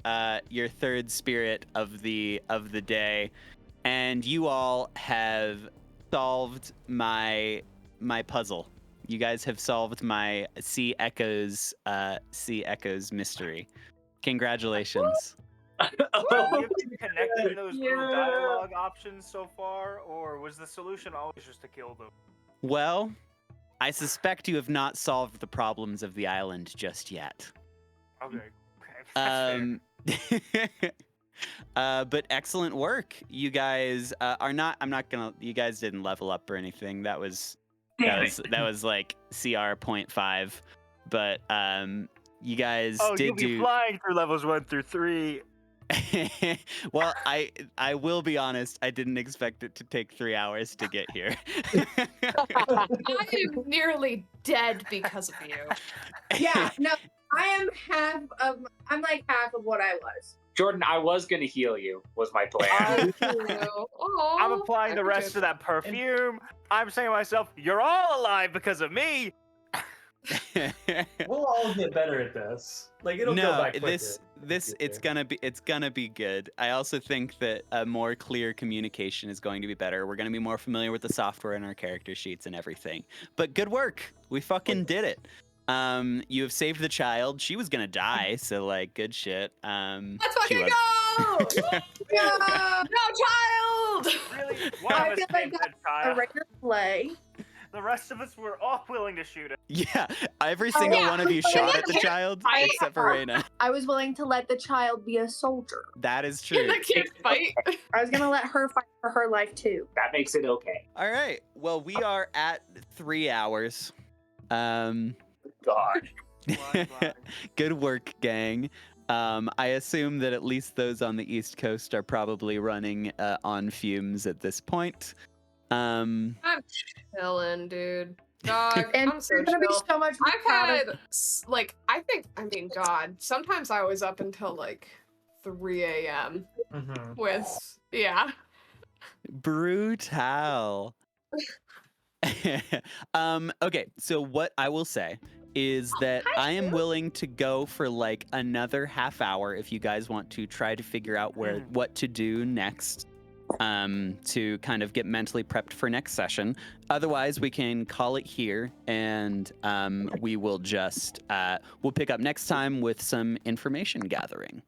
spirit of the day, and you all have solved my puzzle. You guys have solved my Sea Echoes mystery. Congratulations. Have you connected those little Yeah. dialogue options so far, or was the solution always just to kill them? Well, I suspect you have not solved the problems of the island just yet. Okay, that's fair. But excellent work. You guys are not. I'm not gonna. You guys didn't level up or anything. That was like CR 0.5. But you guys Oh, did you'll be do. flying through levels 1 through 3. Well, I will be honest. I didn't expect it to take 3 hours to get here. I am nearly dead because of you. Yeah, no, I'm like half of what I was. Jordan, I was gonna heal you. Was my plan. I'm applying the rest of that perfume. I'm saying to myself, you're all alive because of me. We'll all get better at this. Like it'll go No, back quicker. this it's gonna be good. I also think that a more clear communication is going to be better. We're gonna be more familiar with the software and our character sheets and everything. But good work. We fucking did it. You have saved the child. She was gonna die, so like good shit. Let's she fucking was- go! No, child! Really? One of I us feel like saved that a child. regular play. The rest of us were all willing to shoot it. Yeah, every single yeah. one of you Oh, shot yeah. at the child I- except for Reyna. I was willing to let the child be a soldier. That is Can true. the kid fight? I was gonna let her fight for her life too. That makes it okay. All right. Well, we are at 3 hours. God. Good work, gang. I assume that at least those on the East Coast are probably running on fumes at this point. I'm chilling, dude. Dog, And I'm so you're gonna be chill. so much more I've proud of had, I mean, God, sometimes I was up until like 3 a.m. Mhm. with, yeah. Brutal. Okay, so what I will say is that I am willing to go for like another half hour if you guys want to try to figure out what to do next. To kind of get mentally prepped for next session. Otherwise, we can call it here, and we will just we'll pick up next time with some information gathering.